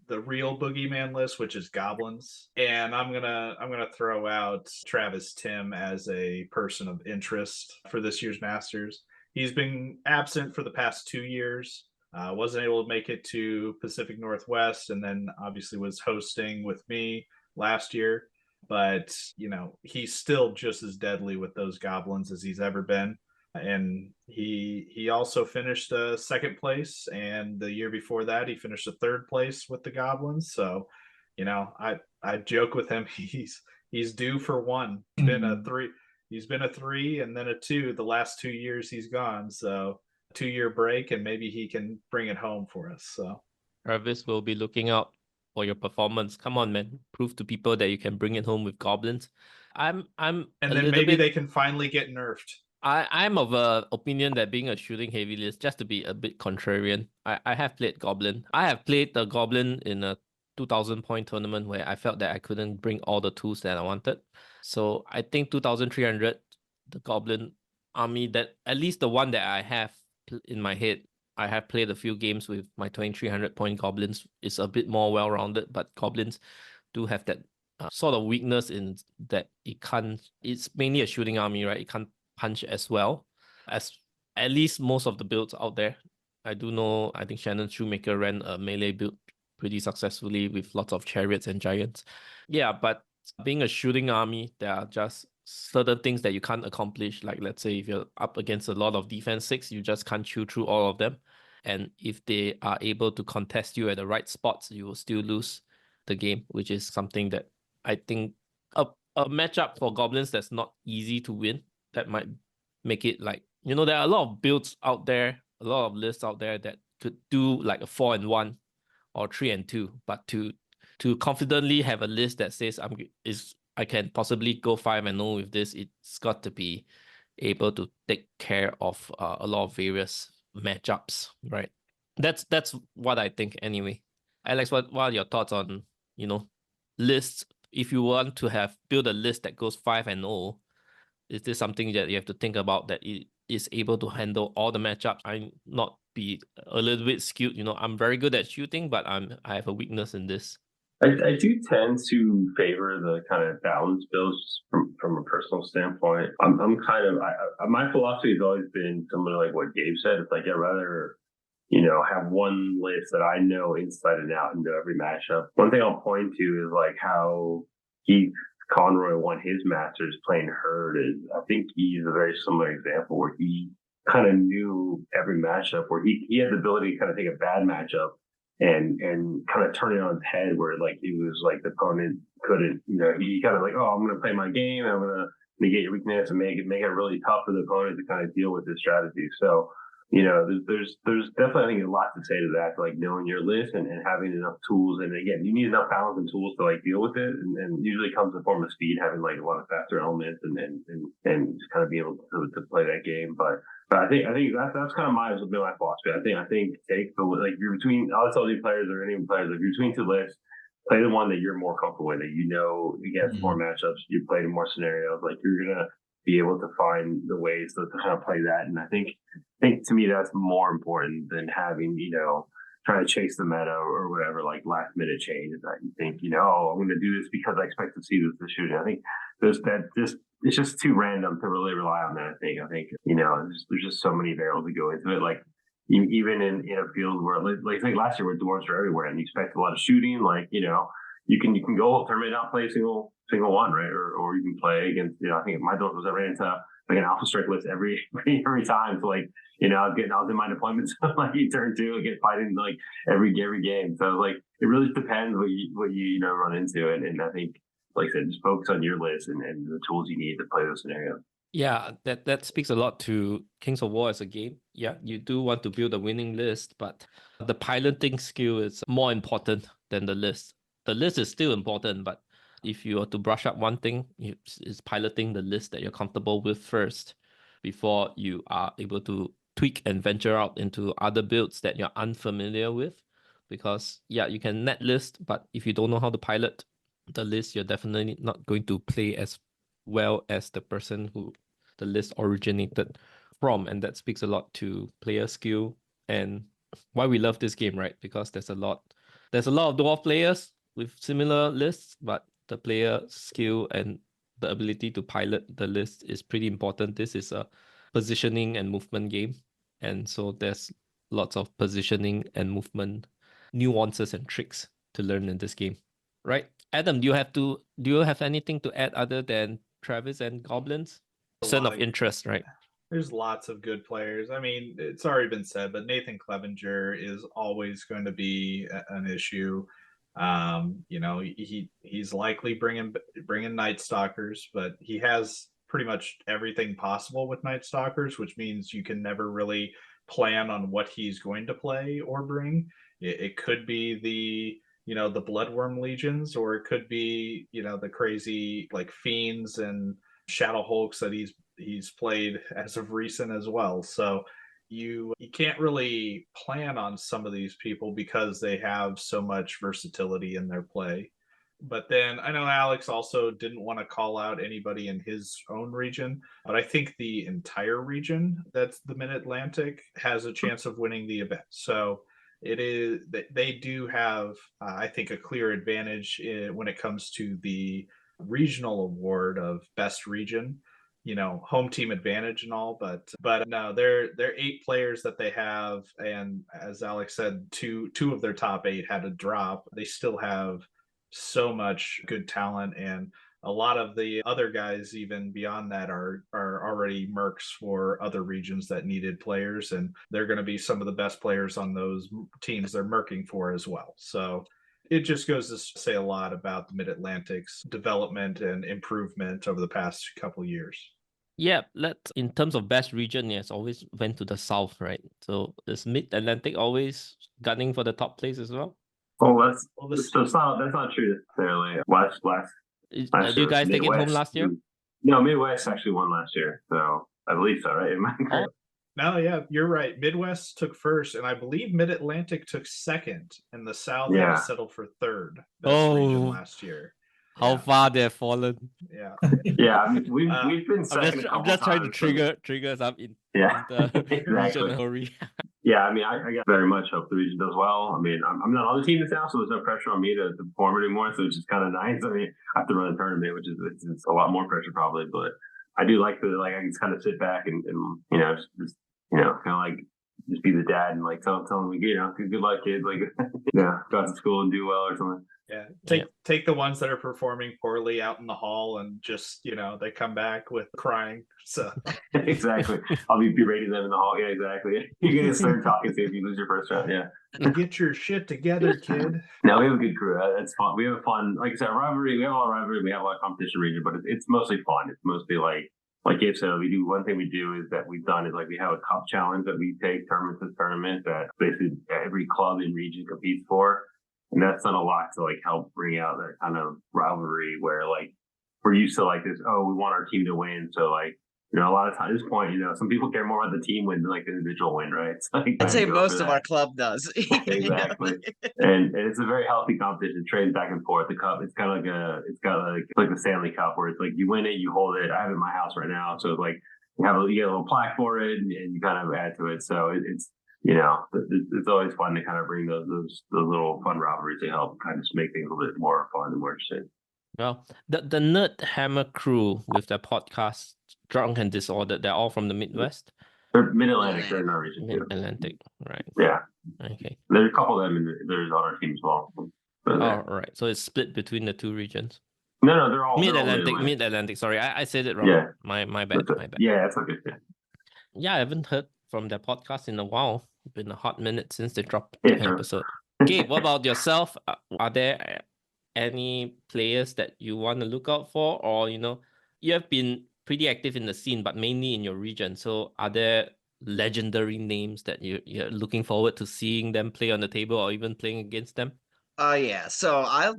real boogeyman list, which is goblins, and I'm gonna throw out Travis Tim as a person of interest for this year's Masters. He's been absent for the past 2 years. Wasn't able to make it to Pacific Northwest, and then obviously was hosting with me last year. But he's still just as deadly with those goblins as he's ever been. And he also finished second place, and the year before that he finished a third place with the goblins. So, I joke with him, he's due for one. He's been a three. He's been a 3 and then a 2 the last 2 years he's gone. So 2-year break, and maybe he can bring it home for us. So Travis will be looking out for your performance. Come on, man. Prove to people that you can bring it home with goblins. and then maybe they can finally get nerfed. I'm of a opinion that being a shooting heavy list, just to be a bit contrarian, I have played Goblin. I have played the Goblin in a 2,000 point tournament where I felt that I couldn't bring all the tools that I wanted. So I think 2,300, the Goblin army, that at least the one that I have in my head, I have played a few games with my 2,300 point Goblins, is a bit more well-rounded, but Goblins do have that sort of weakness in that it's mainly a shooting army, right? It can't punch as well as at least most of the builds out there. I do know, I think Shannon Shoemaker ran a melee build pretty successfully with lots of chariots and giants. Yeah, but being a shooting army, there are just certain things that you can't accomplish. Like, let's say if you're up against a lot of defense 6, you just can't chew through all of them. And if they are able to contest you at the right spots, you will still lose the game, which is something that I think a matchup for goblins that's not easy to win. That might make it like, there are a lot of builds out there, a lot of lists out there that could do like a 4-1 or 3-2, but to confidently have a list that says I can possibly go 5-0 with this, it's got to be able to take care of a lot of various matchups, right? That's what I think anyway. Alex, what are your thoughts on lists? If you want to build a list that goes 5-0, is this something that you have to think about, that it is able to handle all the matchups? I not be a little bit skewed. I'm very good at shooting, but I have a weakness in this. I do tend to favor the kind of balanced builds from a personal standpoint. I'm kind of my philosophy has always been similar, like what Gabe said. It's like I'd rather have one list that I know inside and out and know every matchup. One thing I'll point to is like how Keith Conroy won his Masters playing Herd. I think he's a very similar example where he kind of knew every matchup, where he had the ability to kind of take a bad matchup and kind of turn it on its head, where like it was like the opponent couldn't, he kind of like, oh, I'm going to play my game, I'm going to negate your weakness and make it really tough for the opponent to kind of deal with this strategy. So there's definitely, I think, a lot to say to that, like knowing your list and having enough tools. And again, you need enough balance and tools to like deal with it. And usually comes in the form of speed, having like a lot of faster elements and just kind of be able to play that game. But I think that's kind of my philosophy. I think take the, like, you're between, I'll tell you players or any players, if you're between two lists, play the one that you're more comfortable with, that against more matchups, you played in more scenarios, like you're gonna be able to find the ways to kind of play that. And I think to me that's more important than having, trying to chase the meta or whatever, like last minute changes that you think, oh, I'm going to do this because I expect to see this shooting. I think it's just too random to really rely on that. I think there's just so many variables that go into it. Like even in a field where, like last year where dwarves are everywhere and you expect a lot of shooting, like, you can go tournament not play a single one, right? Or you can play against, I think my dwarf was, I ran into like an alpha strike list every time. So like, I was in my deployments like turn 2 and get fighting like every game. So like it really depends what you run into, and I think like I said, just focus on your list and the tools you need to play those scenarios. Yeah, that speaks a lot to Kings of War as a game. Yeah, you do want to build a winning list, but the piloting skill is more important than the list. The list is still important, but if you are to brush up one thing, it's piloting the list that you're comfortable with first before you are able to tweak and venture out into other builds that you're unfamiliar with. Because yeah, you can net list, but if you don't know how to pilot the list, you're definitely not going to play as well as the person who the list originated from. And that speaks a lot to player skill and why we love this game, right? Because there's a lot of dwarf players with similar lists, but the player skill and the ability to pilot the list is pretty important. This is a positioning and movement game, and so there's lots of positioning and movement nuances and tricks to learn in this game, right? Adam, do you have anything to add other than Travis and Goblins? Person of interest, right? There's lots of good players. I mean, it's already been said, but Nathan Clevenger is always going to be an issue. You know, he's likely bringing Night Stalkers, but he has pretty much everything possible with Night Stalkers, which means you can never really plan on what he's going to play or bring. It could be the Bloodworm Legions, or it could be, the crazy like Fiends and Shadow Hulks that he's played as of recent as well. So you can't really plan on some of these people because they have so much versatility in their play. But then I know Alex also didn't want to call out anybody in his own region, but I think the entire region that's the Mid-Atlantic has a chance of winning the event. So they do have, I think, a clear advantage when it comes to the regional award of best region, home team advantage and all, but no, they're 8 players that they have, and as Alex said, two of their top 8 had a drop. They still have so much good talent, and a lot of the other guys even beyond that are already mercs for other regions that needed players, and they're going to be some of the best players on those teams they're merking for as well. So it just goes to say a lot about the Mid-Atlantic's development and improvement over the past couple of years. Yeah, in terms of best region, it's always went to the south, right? So is Mid-Atlantic always gunning for the top place as well? Oh, that's not true necessarily. Last Did you guys take it home last year? No, Midwest actually won last year, so I believe so, right? Am I correct? No, yeah, you're right. Midwest took first, and I believe Mid-Atlantic took second, and the South had settled for third best region last year. How far they've fallen. Yeah. Yeah, I mean, we've been second. I'm just trying to trigger some in the regional. Yeah, I mean, I very much hope the region does well. I mean, I'm not on the team now, so there's no pressure on me to perform anymore, so it's just kind of nice. I mean, I have to run a tournament, which is it's a lot more pressure probably, but I do like I can just kind of sit back and just kind of like just be the dad and like tell them good luck, kids, like go out to school and do well or something. Yeah, take the ones that are performing poorly out in the hall and just they come back with crying. So exactly, I'll be berating them in the hall. Yeah, exactly. You're gonna start talking to if you lose your first round. Yeah, get your shit together, kid. No, we have a good crew. That's fun. We have a fun, like I said, rivalry. We have a lot of rivalry. We have a lot of competition region, but it's mostly fun. It's mostly like Gabe said, one thing we do is that we've done is like we have a cup challenge that we take tournament to tournament that basically every club in region competes for. And that's done a lot to like help bring out that kind of rivalry where like we're used to like this, we want our team to win. So like, a lot of times at this point, some people care more about the team win than like the individual win, right? So, like, I'd say most of our club does. Exactly. And it's a very healthy competition. It trades back and forth. The cup, it's kind of like the Stanley Cup where it's like you win it, you hold it. I have it in my house right now. So it's like you get a little plaque for it and you kind of add to it. So it's always fun to kind of bring those little fun rivalries to help kind of just make things a little bit more fun and more interesting. Well, the Nerd Hammer crew with their podcast Drunk and Disordered, they're all from the Midwest? They're Mid-Atlantic, they're in our region too. Mid-Atlantic, right. Yeah. Okay. There's a couple of them there's on our team as well. Right. So it's split between the two regions? No, they're all Mid-Atlantic. Sorry, I said it wrong. Yeah. My bad. Yeah, that's okay. Yeah, I haven't heard from their podcast in a while. It's been a hot minute since they dropped the episode. Gabe, what about yourself? Are there any players that you want to look out for? Or, you have been pretty active in the scene, but mainly in your region. So are there legendary names that you're looking forward to seeing them play on the table or even playing against them? Oh yeah, so I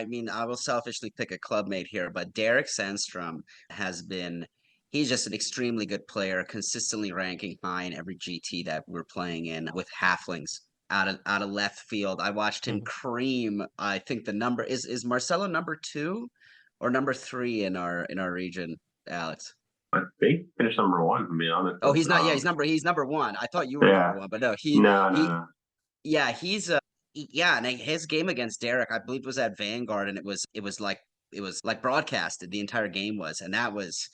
mean, I will selfishly pick a clubmate here, but Derek Sandstrom he's just an extremely good player, consistently ranking high in every GT that we're playing in with halflings out of left field. I watched him cream. I think the number is Marcelo number 2 or number 3 in our region, Alex. I think finished number 1, to be honest. Oh, he's not. Yeah, he's number 1. I thought you were Yeah. number 1, but no, No. yeah, yeah, and his game against Derek, I believe, was at Vanguard, and it was like broadcasted. The entire game was, and that was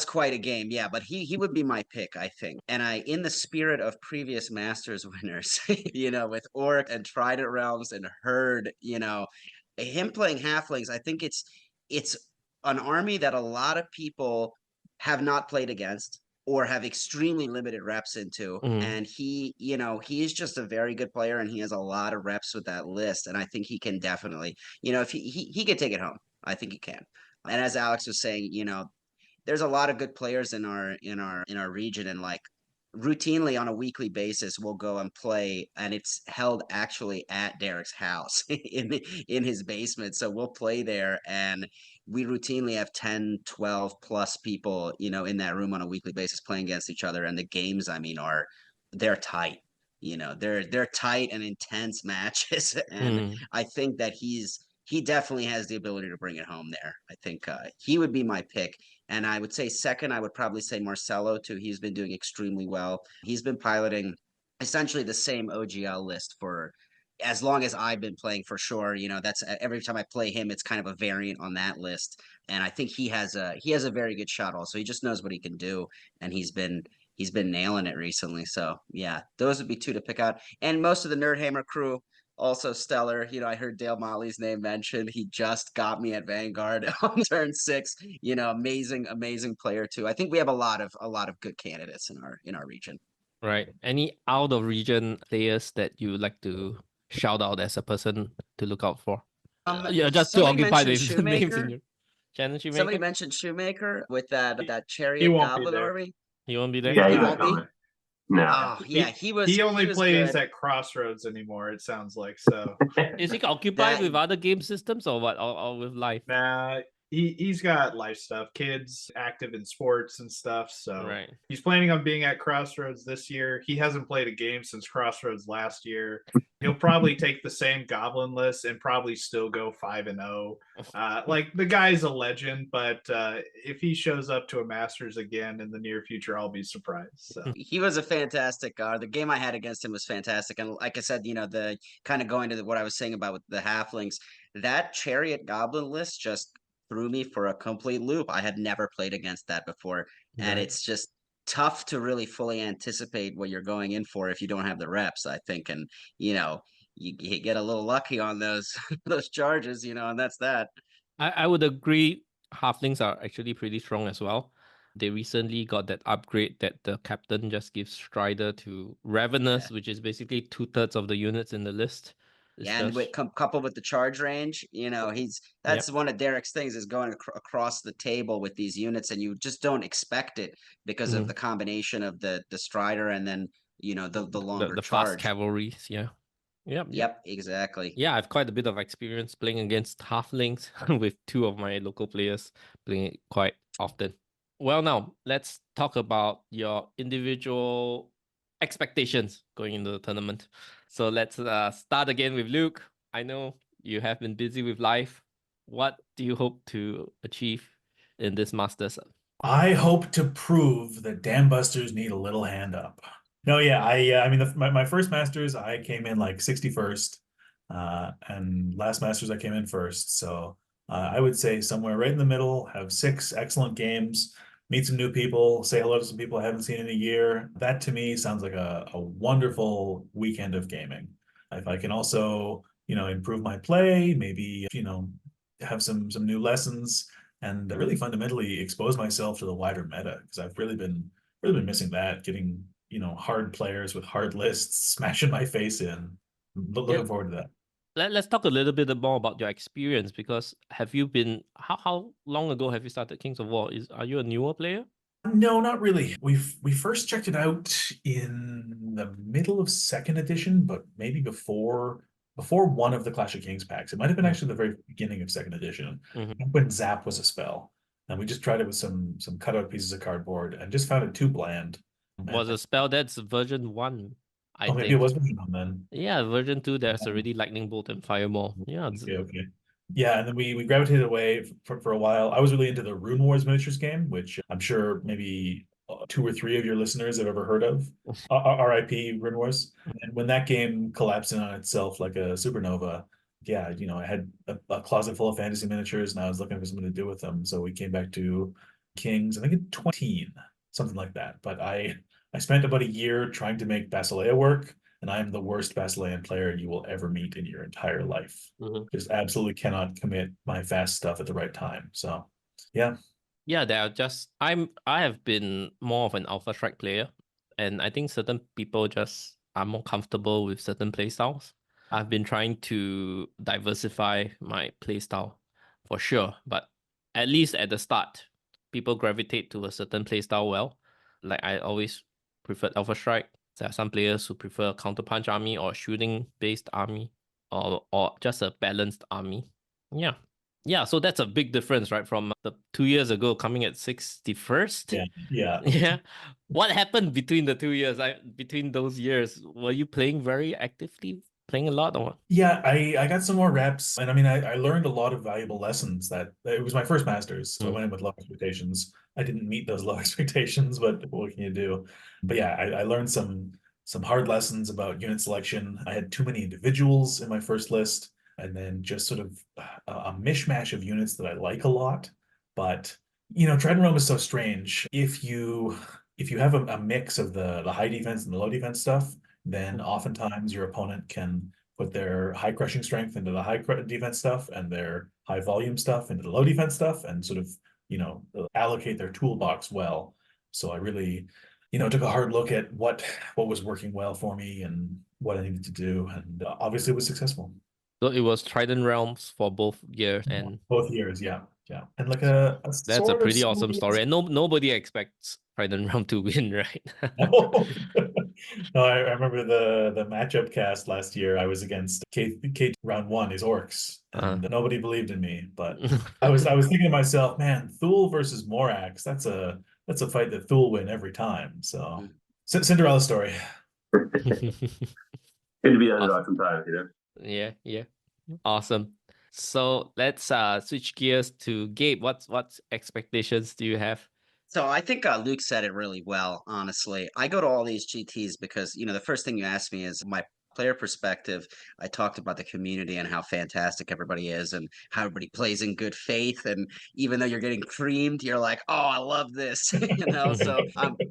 quite a game. Yeah, but he would be my pick, I think. And in the spirit of previous Masters winners, with Orc and Trident Realms and Herd, him playing halflings, I think it's an army that a lot of people have not played against or have extremely limited reps into. And he is just a very good player, and he has a lot of reps with that list. And I think he can definitely, if he can take it home, I think he can. And as Alex was saying, there's a lot of good players in our region, and like routinely on a weekly basis we'll go and play, and it's held actually at Derek's house in his basement. So we'll play there, and we routinely have 10 12 plus people in that room on a weekly basis playing against each other. And the games, I mean, they're tight. They're tight and intense matches. And I think that he definitely has the ability to bring it home there. I think he would be my pick. And I would say second, I would probably say Marcelo too. He's been doing extremely well. He's been piloting essentially the same OGL list for as long as I've been playing, for sure. That's every time I play him, it's kind of a variant on that list. And I think he has a very good shot also. He just knows what he can do, and he's been nailing it recently. So yeah, those would be 2 to pick out. And most of the Nerdhammer crew, also stellar. I heard Dale Motley's name mentioned. He just got me at Vanguard on turn 6. Amazing player too. I think we have a lot of good candidates in our region. Right. Any out of region players that you would like to shout out as a person to look out for? You're just too occupied with the names in your channel. Shoemaker? Somebody mentioned Shoemaker with that chariot He won't be goblin there. army. He won't be there. Yeah, He he's won't not be? coming. No. Oh yeah, He only plays good. at Crossroads anymore, it sounds like. So Is he occupied That- with other game systems or what? Or with life? nah, he's got life stuff, kids, active in sports and stuff. So Right. he's planning on being at Crossroads this year. He hasn't played a game since Crossroads last year. He'll probably take the same goblin list and probably still go 5-0. Like, the guy's a legend, but if he shows up to a Masters again in the near future, I'll be surprised. So He was a fantastic guard. The game I had against him was fantastic. And like I said, the kind of going to what I was saying about with the halflings, that chariot goblin list just threw me for a complete loop. I had never played against that before. And Right. it's just tough to really fully anticipate what you're going in for if you don't have the reps, I think. And, you get a little lucky on those those charges, and that's that. I would agree. Halflings are actually pretty strong as well. They recently got that upgrade that the captain just gives Strider to Ravenous, which is basically 2/3 of the units in the list. It's Yeah, and just- with coupled with the charge range, that's one of Derek's things, is going across the table with these units, and you just don't expect it because of the combination of the Strider and then the longer the charge. fast cavalries, yeah. Yep, exactly. Yeah, I have quite a bit of experience playing against halflings with 2 of my local players playing it quite often. Well, now let's talk about your individual expectations going into the tournament. So let's start again with Luke. I know you have been busy with life. What do you hope to achieve in this Masters? I hope to prove that dam busters need a little hand up. No, yeah, I mean, my first Masters, I came in like 61st, and last Masters I came in first. So I would say somewhere right in the middle, have 6 excellent games, meet some new people, say hello to some people I haven't seen in a year. That to me sounds like a wonderful weekend of gaming. If I can also, improve my play, maybe, have some new lessons, and really fundamentally expose myself to the wider meta, because I've really been missing that, getting hard players with hard lists smashing my face in. Looking forward to that. let's talk a little bit more about your experience, because have you been how long ago have you started Kings of War? Are you a newer player? No, not really. We first checked it out in the middle of second edition, but maybe before one of the Clash of Kings packs. It might have been actually the very beginning of second edition, Mhm. when Zap was a spell. And we just tried it with some cutout pieces of cardboard and just found it too bland. Was a spell that's version 1, I Oh, maybe it think. was version 1 then. Yeah, version 2, there's already Lightning Bolt and Fireball. Yeah, Okay. Yeah, and then we gravitated away for a while. I was really into the Rune Wars miniatures game, which I'm sure maybe 2 or 3 of your listeners have ever heard of. RIP Rune Wars. And when that game collapsed in on itself like a supernova, yeah, I had a closet full of fantasy miniatures, and I was looking for something to do with them. So we came back to Kings, I think in 20, something like that. But I spent about a year trying to make Basileia work, and I'm the worst Basilean player you will ever meet in your entire life. Mhm. Just absolutely cannot commit my fast stuff at the right time. So, yeah. Yeah, there are just I have been more of an Alpha Strike player, and I think certain people just are more comfortable with certain playstyles. I've been trying to diversify my playstyle for sure, but at least at the start, people gravitate to a certain playstyle well. Like I always preferred Alpha Strike. There are some players who prefer counterpunch army or shooting based army, or just a balanced army. Yeah. Yeah, so that's a big difference, right? From the 2 years ago coming at 61st. Yeah. Yeah. Yeah. What happened between the 2 years? Between those years, were you playing very actively, playing a lot or what? Yeah, I got some more reps, and I mean, I learned a lot of valuable lessons. That it was my first Masters, so I went in with low expectations. I didn't meet those low expectations, but what can you do? But yeah, I learned some hard lessons about unit selection. I had too many individuals in my first list, and then just sort of a mishmash of units that I like a lot. But Dread and Realm is so strange. If you have a mix of the high defense and the low defense stuff, then oftentimes your opponent can put their high crushing strength into the high defense stuff and their high volume stuff into the low defense stuff, and sort of allocate their toolbox well. So I really took a hard look at what was working well for me and what I needed to do, and obviously it was successful. So it was Trident Realms for both years, and Both years. Yeah, yeah. And like a that's a sort of pretty awesome similar. story. And nobody expects Trident Realm to win, right? No, no, I remember the matchup cast last year. I was against Kate round 1, his orcs, and nobody believed in me. But I was thinking to myself, man, Thule versus Morax, that's a fight that Thule win every time. So Cinderella story. Good to be underdog sometimes, Yeah. Awesome. So let's switch gears to Gabe. What expectations do you have? So I think Luke said it really well, honestly. I go to all these GTs because, the first thing you asked me is my player perspective. I talked about the community and how fantastic everybody is and how everybody plays in good faith. And even though you're getting creamed, you're like, oh, I love this, So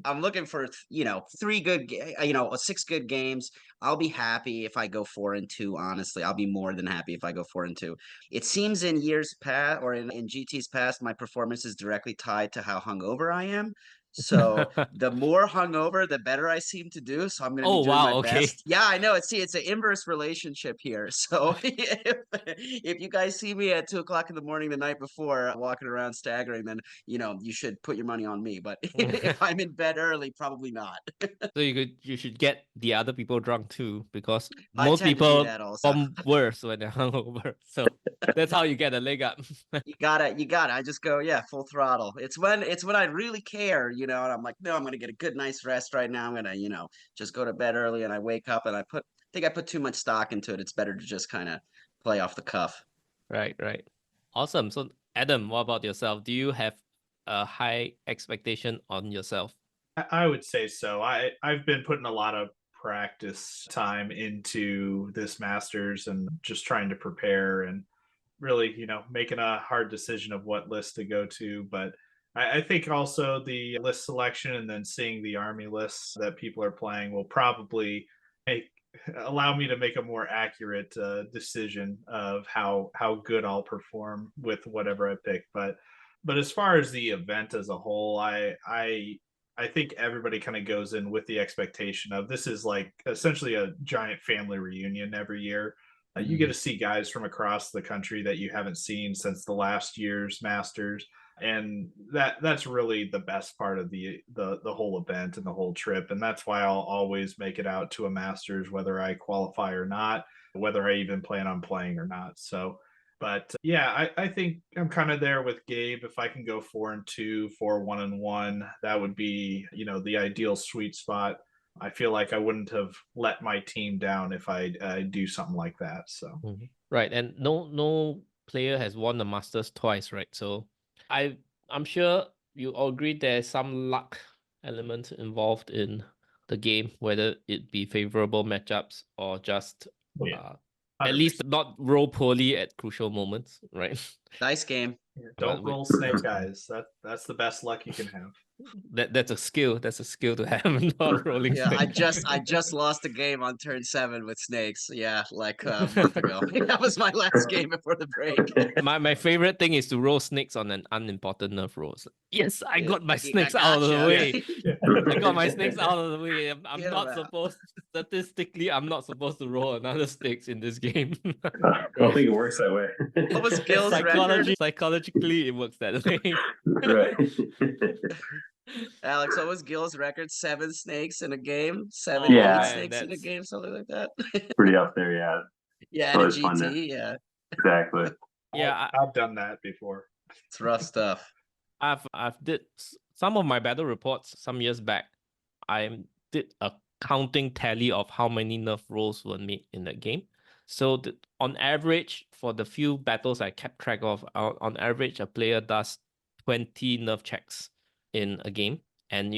I'm looking for, 6 good games. I'll be happy if I go 4-2, honestly. I'll be more than happy if I go 4-2. It seems in years past or in GT's past, my performance is directly tied to how hungover I am. So the more hungover, the better I seem to do. So I'm going to be Oh doing my wow, okay. best. Yeah, I know. It's an inverse relationship here. So if you guys see me at 2 o'clock in the morning the night before walking around staggering, then you should put your money on me. But if I'm in bed early, probably not. So you should get the other people drunk too, because I most tend to do people that also. perform worse when they're hungover. So that's how you get a leg up. You got it. I just go, yeah, full throttle. It's when I really care, and I'm like, no, I'm gonna get a good, nice rest right now. I'm gonna, just go to bed early, and I wake up, and I think I put too much stock into it. It's better to just kind of play off the cuff. Right. Awesome. So Adam, what about yourself? Do you have a high expectation on yourself? I would say so. I've been putting a lot of practice time into this Masters and just trying to prepare and really, making a hard decision of what list to go to. But I think also the list selection and then seeing the army lists that people are playing will probably allow me to make a more accurate decision of how good I'll perform with whatever I pick. But as far as the event as a whole, I think everybody kind of goes in with the expectation of this is like essentially a giant family reunion every year. You get to see guys from across the country that you haven't seen since the last year's Masters, and that's really the best part of the whole event and the whole trip. And that's why I'll always make it out to a Masters, whether I qualify or not, whether I even plan on playing or not. So, but yeah, I think I'm kind of there with Gabe. If I can go 4-2, 4-1-1, that would be, the ideal sweet spot. I feel like I wouldn't have let my team down if I do something like that. So Right, and no player has won the Masters twice, right? So I'm sure you all agree there's some luck element involved in the game, whether it be favorable matchups or just at least not roll poorly at crucial moments, right? Nice game. Don't roll snake eyes. That's the best luck you can have. That's a skill. That's a skill to have, not rolling Yeah, snake. I just lost a game on turn 7 with snakes. Yeah, like a month ago. That was my last game before the break. My favorite thing is to roll snakes on an unimportant nerf roll. Yes, I got my snakes I out of the gotcha. way. I got my snakes out of the way. I'm Get not 'em out. supposed, statistically, I'm not supposed to roll another snakes in this game. I don't think it works that way. What was Gil's record? Psychologically, it works that way. Right. Alex, what was Gil's record? 7 snakes in a game? 7, Oh, 8 Yeah. snakes in a game, something like that. Pretty up there, yeah. Yeah, and a Always fun to- GT, yeah. Exactly. Yeah, I've done that before. It's rough stuff. I've did some of my battle reports some years back. I did a counting tally of how many nerf rolls were made in that game. So on average, for the few battles I kept track of, on average, a player does 20 nerf checks in a game. And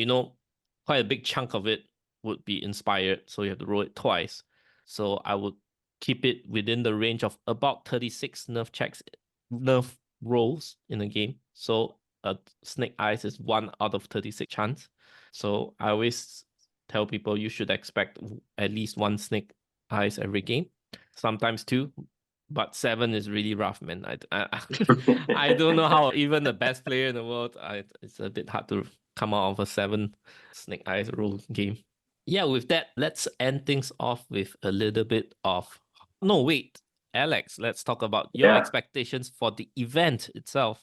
quite a big chunk of it would be inspired. So you have to roll it twice. So I would keep it within the range of about 36 nerf rolls in a game. So snake eyes is 1 out of 36 chance. So I always tell people you should expect at least 1 snake eyes every game, sometimes 2, but 7 is really rough, man. I don't know how even the best player in the world, it's a bit hard to come out of a 7 snake eyes roll game. Yeah, with that, let's end things off with a little bit of... No, wait. Alex, let's talk about your expectations for the event itself.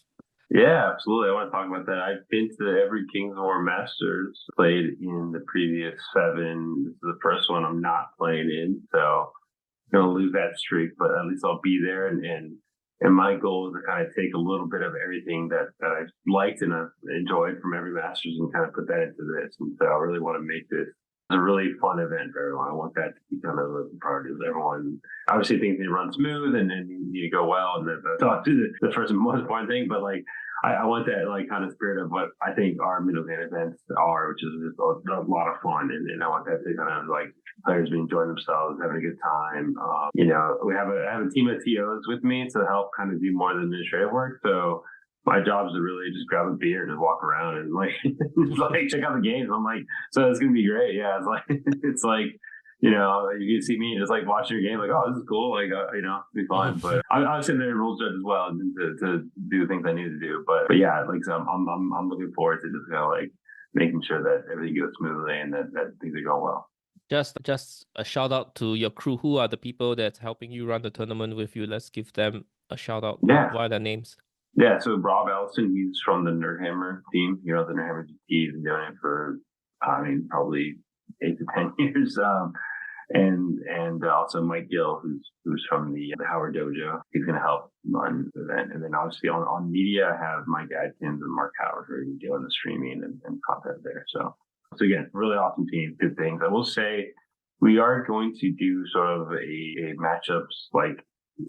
Yeah, absolutely. I want to talk about that. I've been to every Kings of War Masters, played in the previous 7. This is the first one I'm not playing in, so I'm going to lose that streak, but at least I'll be there. And my goal is to kind of take a little bit of everything that I've liked and I've enjoyed from every Masters and kind of put that into this. And so I really want to make this a really fun event for everyone. I want that to be kind of a part of everyone. Obviously, things need to run smooth and you need to go well, and that's the first and most important thing. But I want that kind of spirit of what I think our middle game events are, which is just a lot of fun, and I want that to kind of players be enjoying themselves, having a good time. I have a team of TOs with me to help kind of do more of the administrative work. So my job is to really just grab a beer and just walk around and check out the games. I'm like, so it's gonna be great. Yeah, it's like you can see me just watching your game, oh, this is cool, it'll be fun. But I'm sitting there rules judge as well and to do the things I need to do. But yeah, so I'm looking forward to just kind of making sure that everything goes smoothly and that things are going well. Just a shout out to your crew. Who are the people that's helping you run the tournament with you? Let's give them a shout out. Yeah. What are their names? Yeah, so Rob Ellison, he's from the Nerdhammer team. The Nerdhammer GT, he's been doing it for, probably 8 to 10 years. And also Mike Gill, who's from the Howard Dojo. He's going to help run the event. And then obviously on media, I have Mike Adkins and Mark Howard who are doing the streaming and content there. So again, really awesome team, good things. I will say we are going to do sort of a matchups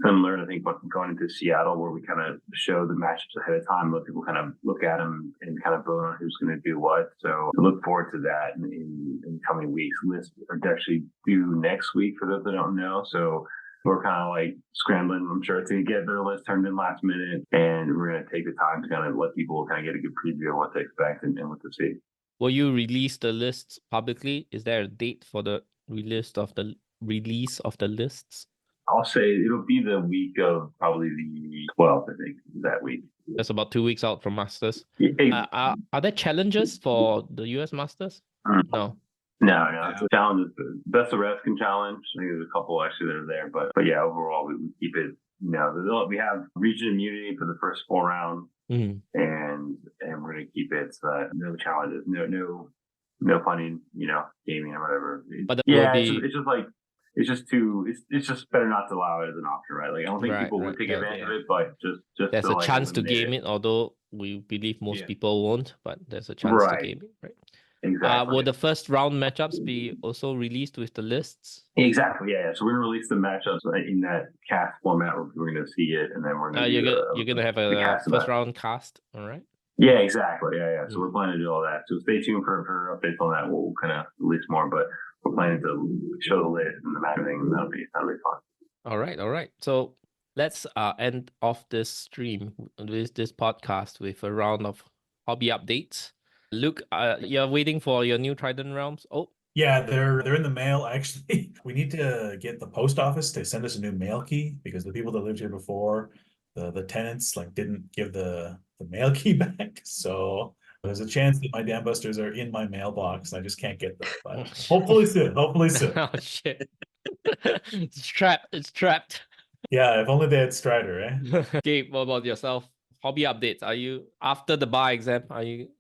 similar, I think, going into Seattle, where we kind of show the matchups ahead of time, let people kind of look at them and kind of vote on who's going to do what. So I look forward to that in coming weeks. Lists are actually due next week for those that don't know. So we're kind of scrambling, I'm sure, to get their list turned in last minute. And we're going to take the time to kind of let people kind of get a good preview of what to expect and what to see. Will you release the lists publicly? Is there a date for the release of the lists? I'll say it'll be the week of probably the 12th, I think, that week. That's about 2 weeks out from Masters. Yeah. Are there challenges for the U.S. Masters? No. No, it's a challenge. Best of rest can challenge. I think there's a couple actually that are there, but yeah, overall we keep it. We have region immunity for the first 4 rounds, and we're gonna keep it so that no challenges, no funny, gaming or whatever. But it's just better not to allow it as an option, right? Like I don't think people would take advantage of it, but just there's to, a chance to game it, although we believe most people won't, but there's a chance to game it, right? Exactly. Will the first round matchups be also released with the lists? Exactly. Yeah. So we're gonna release the matchups in that cast format. We're gonna see it, and then we're gonna. You're gonna have a first round cast, all right? Yeah, exactly. Yeah. So we're planning to do all that. So stay tuned for updates on that. We'll kind of release more, but we're planning to show the list and the map thing. That'll be fun. All right. So let's end off this stream with this podcast with a round of hobby updates. Luke, you're waiting for your new Trident Realms. Oh, yeah, they're in the mail. Actually, we need to get the post office to send us a new mail key because the people that lived here before, the tenants didn't give the mail key back. So there's a chance that my dam busters are in my mailbox. I just can't get them. But hopefully soon. Oh shit! It's trapped. Yeah, if only they had Strider, eh? Gabe, what about yourself? Hobby updates. Are you after the bar exam?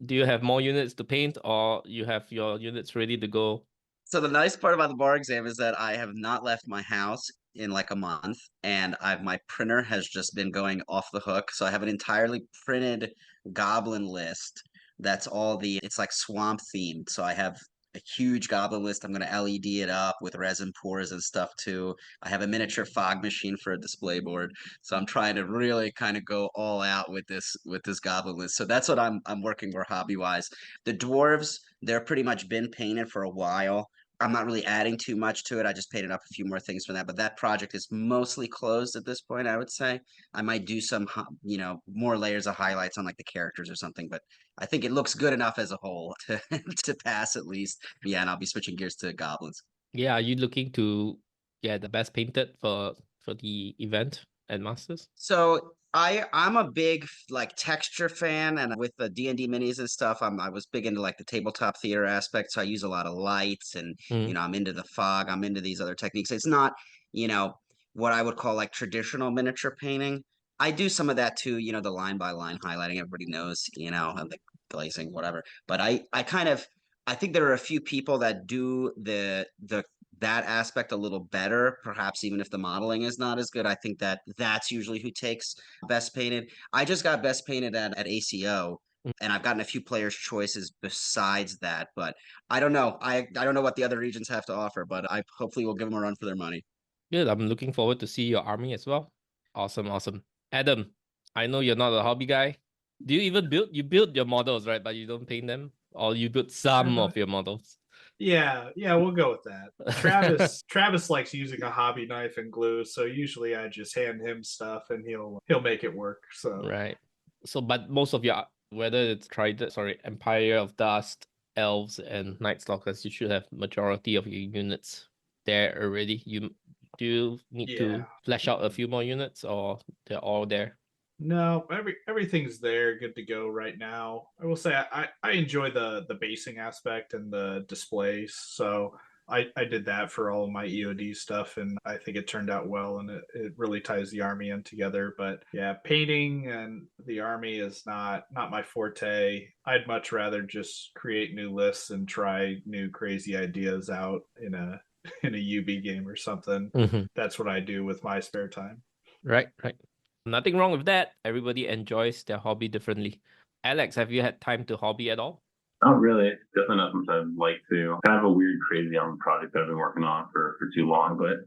Do you have more units to paint, or you have your units ready to go? So the nice part about the bar exam is that I have not left my house in like a month, and my printer has just been going off the hook. So I have an entirely printed goblin list. It's like swamp themed. So I have a huge goblin list. I'm going to LED it up with resin pours and stuff too. I have a miniature fog machine for a display board. So I'm trying to really kind of go all out with this goblin list. So that's what I'm working for hobby wise. The dwarves, they're pretty much been painted for a while. I'm not really adding too much to it. I just painted up a few more things for that, but that project is mostly closed at this point, I would say. I might do some, more layers of highlights on like the characters or something, but I think it looks good enough as a whole to pass at least. Yeah, and I'll be switching gears to goblins. Yeah, are you looking to get the best painted for the event at Masters? So I'm a big texture fan, and with the D&D minis and stuff, I was big into like the tabletop theater aspect. So I use a lot of lights, and I'm into the fog. I'm into these other techniques. It's not what I would call like traditional miniature painting. I do some of that too. The line by line highlighting. Everybody knows, and the glazing, whatever. But I think there are a few people that do that aspect a little better, perhaps even if the modeling is not as good. I think that's usually who takes best painted. I just got best painted at ACO, and I've gotten a few players' choices besides that, but I don't know. I don't know what the other regions have to offer, but I hopefully will give them a run for their money. Good. I'm looking forward to see your army as well. Awesome. Adam, I know you're not a hobby guy. Do you even build your models, right? But you don't paint them, or you build some of your models? Yeah, we'll go with that. Travis likes using a hobby knife and glue, so usually I just hand him stuff and he'll make it work. So right. So, but most of your, whether it's Empire of Dust, Elves, and Night Stalkers, you should have majority of your units there already. Do you need to flesh out a few more units, or they're all there? No, everything's there, good to go right now. I will say I enjoy the basing aspect and the displays, so I did that for all of my EOD stuff, and I think it turned out well, and it really ties the army in together. But yeah, painting and the army is not my forte. I'd much rather just create new lists and try new crazy ideas out in a UB game or something. That's what I do with my spare time. Right. Nothing wrong with that. Everybody enjoys their hobby differently. Alex, have you had time to hobby at all? Not really. Definitely not something I'd like to. Kind of a weird, crazy project that I've been working on for too long, but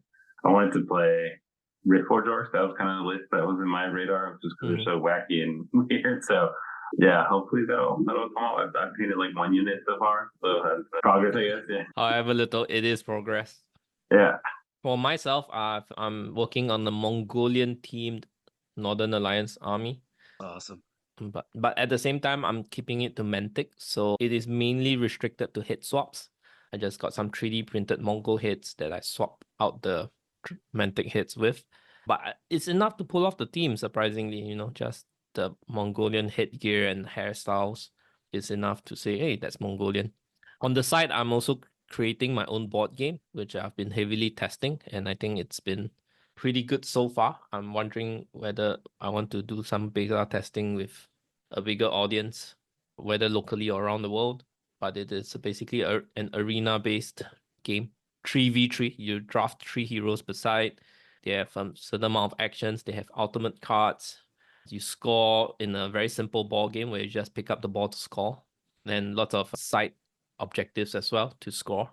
I wanted to play Rift Forge Orcs. That was kind of the list that was in my radar, just because they're so wacky and weird. So yeah, hopefully that'll come out. I've painted like 1 unit so far, so that's progress, I guess. Yeah. However little, it is progress. Yeah. For myself, I'm working on the Mongolian themed Northern Alliance army. Awesome. But at the same time, I'm keeping it to Mantic, so it is mainly restricted to head swaps. I just got some 3D printed Mongol heads that I swap out the Mantic heads with. But it's enough to pull off the team, surprisingly. Just the Mongolian headgear and hairstyles is enough to say, hey, that's Mongolian. On the side, I'm also creating my own board game, which I've been heavily testing, and I think it's been pretty good so far. I'm wondering whether I want to do some beta testing with a bigger audience, whether locally or around the world. But it is basically an arena-based game. 3v3, you draft 3 heroes per side. They have a certain amount of actions. They have ultimate cards. You score in a very simple ball game where you just pick up the ball to score. And lots of side objectives as well to score.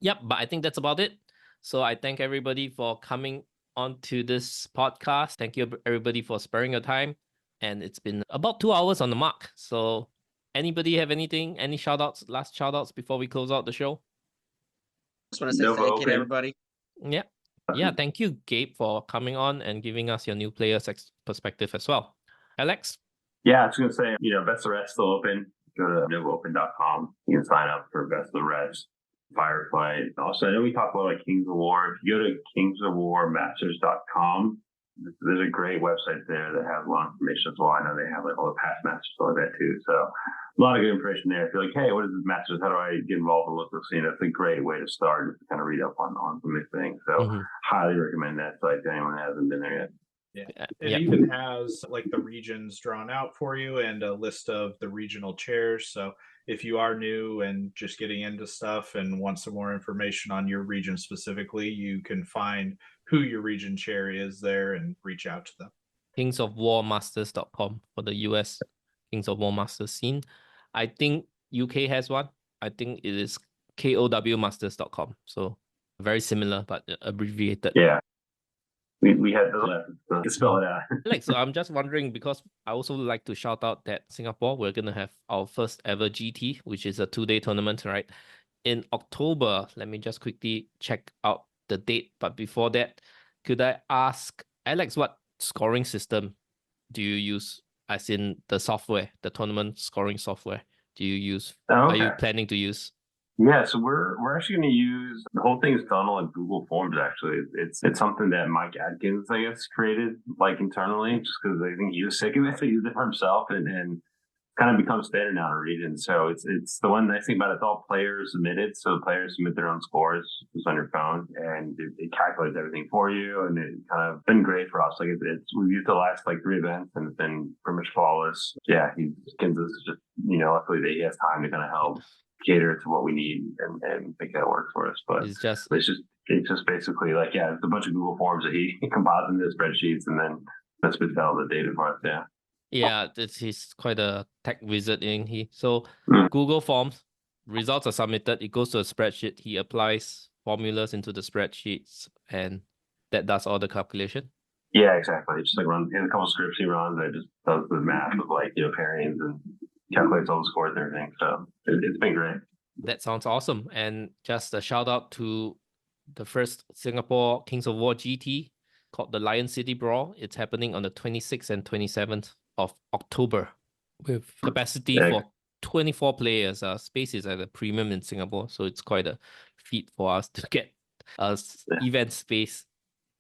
Yep, but I think that's about it. So I thank everybody for coming onto this podcast. Thank you everybody for sparing your time. And it's been about 2 hours on the mark. So anybody have anything, any shout outs, last shout outs before we close out the show? Just want to say thank you to everybody. Yeah. Yeah, thank you, Gabe, for coming on and giving us your new player's perspective as well. Alex? Yeah, I was going to say, Best of the Rest still open. Go to novopen.com. You can sign up for Best of the Rest, Firefight. Also, I know we talked about like Kings of War. If you go to kingsofwarmasters.com, there's a great website there that has a lot of information as well. I know they have like all the past masters like that too. So a lot of good information there. If you're like, hey, what is this masters? How do I get involved in the local scene? That's a great way to start, just to kind of read up on some of these things. So highly recommend that site to anyone that hasn't been there yet. Yeah. It even has like the regions drawn out for you and a list of the regional chairs. So if you are new and just getting into stuff and want some more information on your region specifically, you can find who your region chair is there and reach out to them. kingsofwarmasters.com for the US Kings of War Masters scene. I think UK has one. I think it is kowmasters.com. So very similar, but abbreviated. Yeah. We had those lessons to spell it out. So I'm just wondering, because I also like to shout out that Singapore, we're going to have our first ever GT, which is a 2-day tournament, right? In October, let me just quickly check out the date. But before that, could I ask Alex, what scoring system do you use, as in the software, the tournament scoring software do you use? Are you planning to use? Yeah, so we're actually going to use, the whole thing is done on Google Forms. Actually, it's something that Mike Adkins, I guess, created like internally, just because I think he was sick of it. He used it for himself, and kind of becomes standard now in a region. So it's the one nice thing about it, it's all players submitted. So players submit their own scores just on your phone, and it calculates everything for you. And it kind of been great for us. Like we've used the last like 3 events, and it's been pretty much flawless. Yeah, Adkins is just luckily that he has time to kind of help cater to what we need and make that work for us. But it's just basically like, it's a bunch of Google Forms that he compiles into spreadsheets, and then that's spits out the data for us. Yeah, he's quite a tech wizard, isn't he? So Google Forms, results are submitted, it goes to a spreadsheet, he applies formulas into the spreadsheets, and that does all the calculation. Yeah, exactly. It's just like runs a couple scripts he runs that just does the math of like pairings and calculates all the scores and everything. So it's been great. That sounds awesome. And just a shout out to the first Singapore Kings of War GT called the Lion City Brawl. It's happening on the 26th and 27th of October with capacity for 24 players. Space is at a premium in Singapore, so it's quite a feat for us to get event space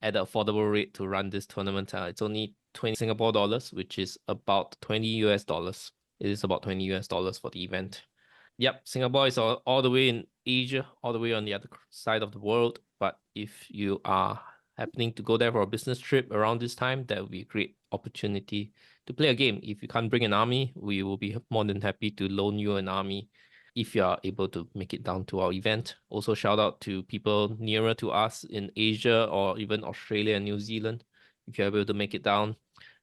at an affordable rate to run this tournament. It's only 20 Singapore dollars, which is about $20 US. It is about $20 US for the event. Yep, Singapore is all the way in Asia, all the way on the other side of the world. But if you are happening to go there for a business trip around this time, that would be a great opportunity to play a game. If you can't bring an army, we will be more than happy to loan you an army if you are able to make it down to our event. Also, shout out to people nearer to us in Asia or even Australia and New Zealand. If you're able to make it down,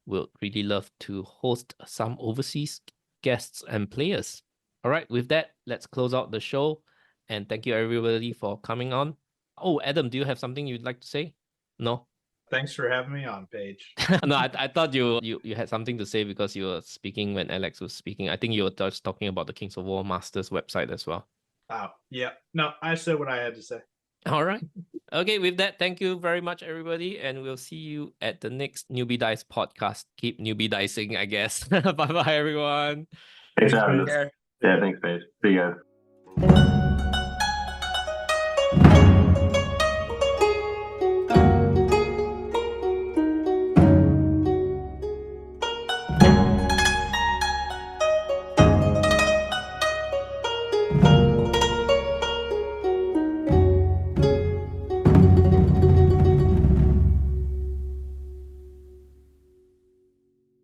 we'll really love to host some overseas guests and players. All right, with that, let's close out the show. And thank you everybody for coming on. Oh, Adam, do you have something you'd like to say? No? Thanks for having me on, Paige. No, I thought you had something to say because you were speaking when Alex was speaking. I think you were just talking about the Kings of War Masters website as well. Oh, yeah. No, I said what I had to say. All right. Okay, with that, thank you very much, everybody. And we'll see you at the next Newbie Dice podcast. Keep newbie dicing, I guess. Bye-bye, everyone. Thanks, Adam. Yeah, thanks, Paige. See you guys.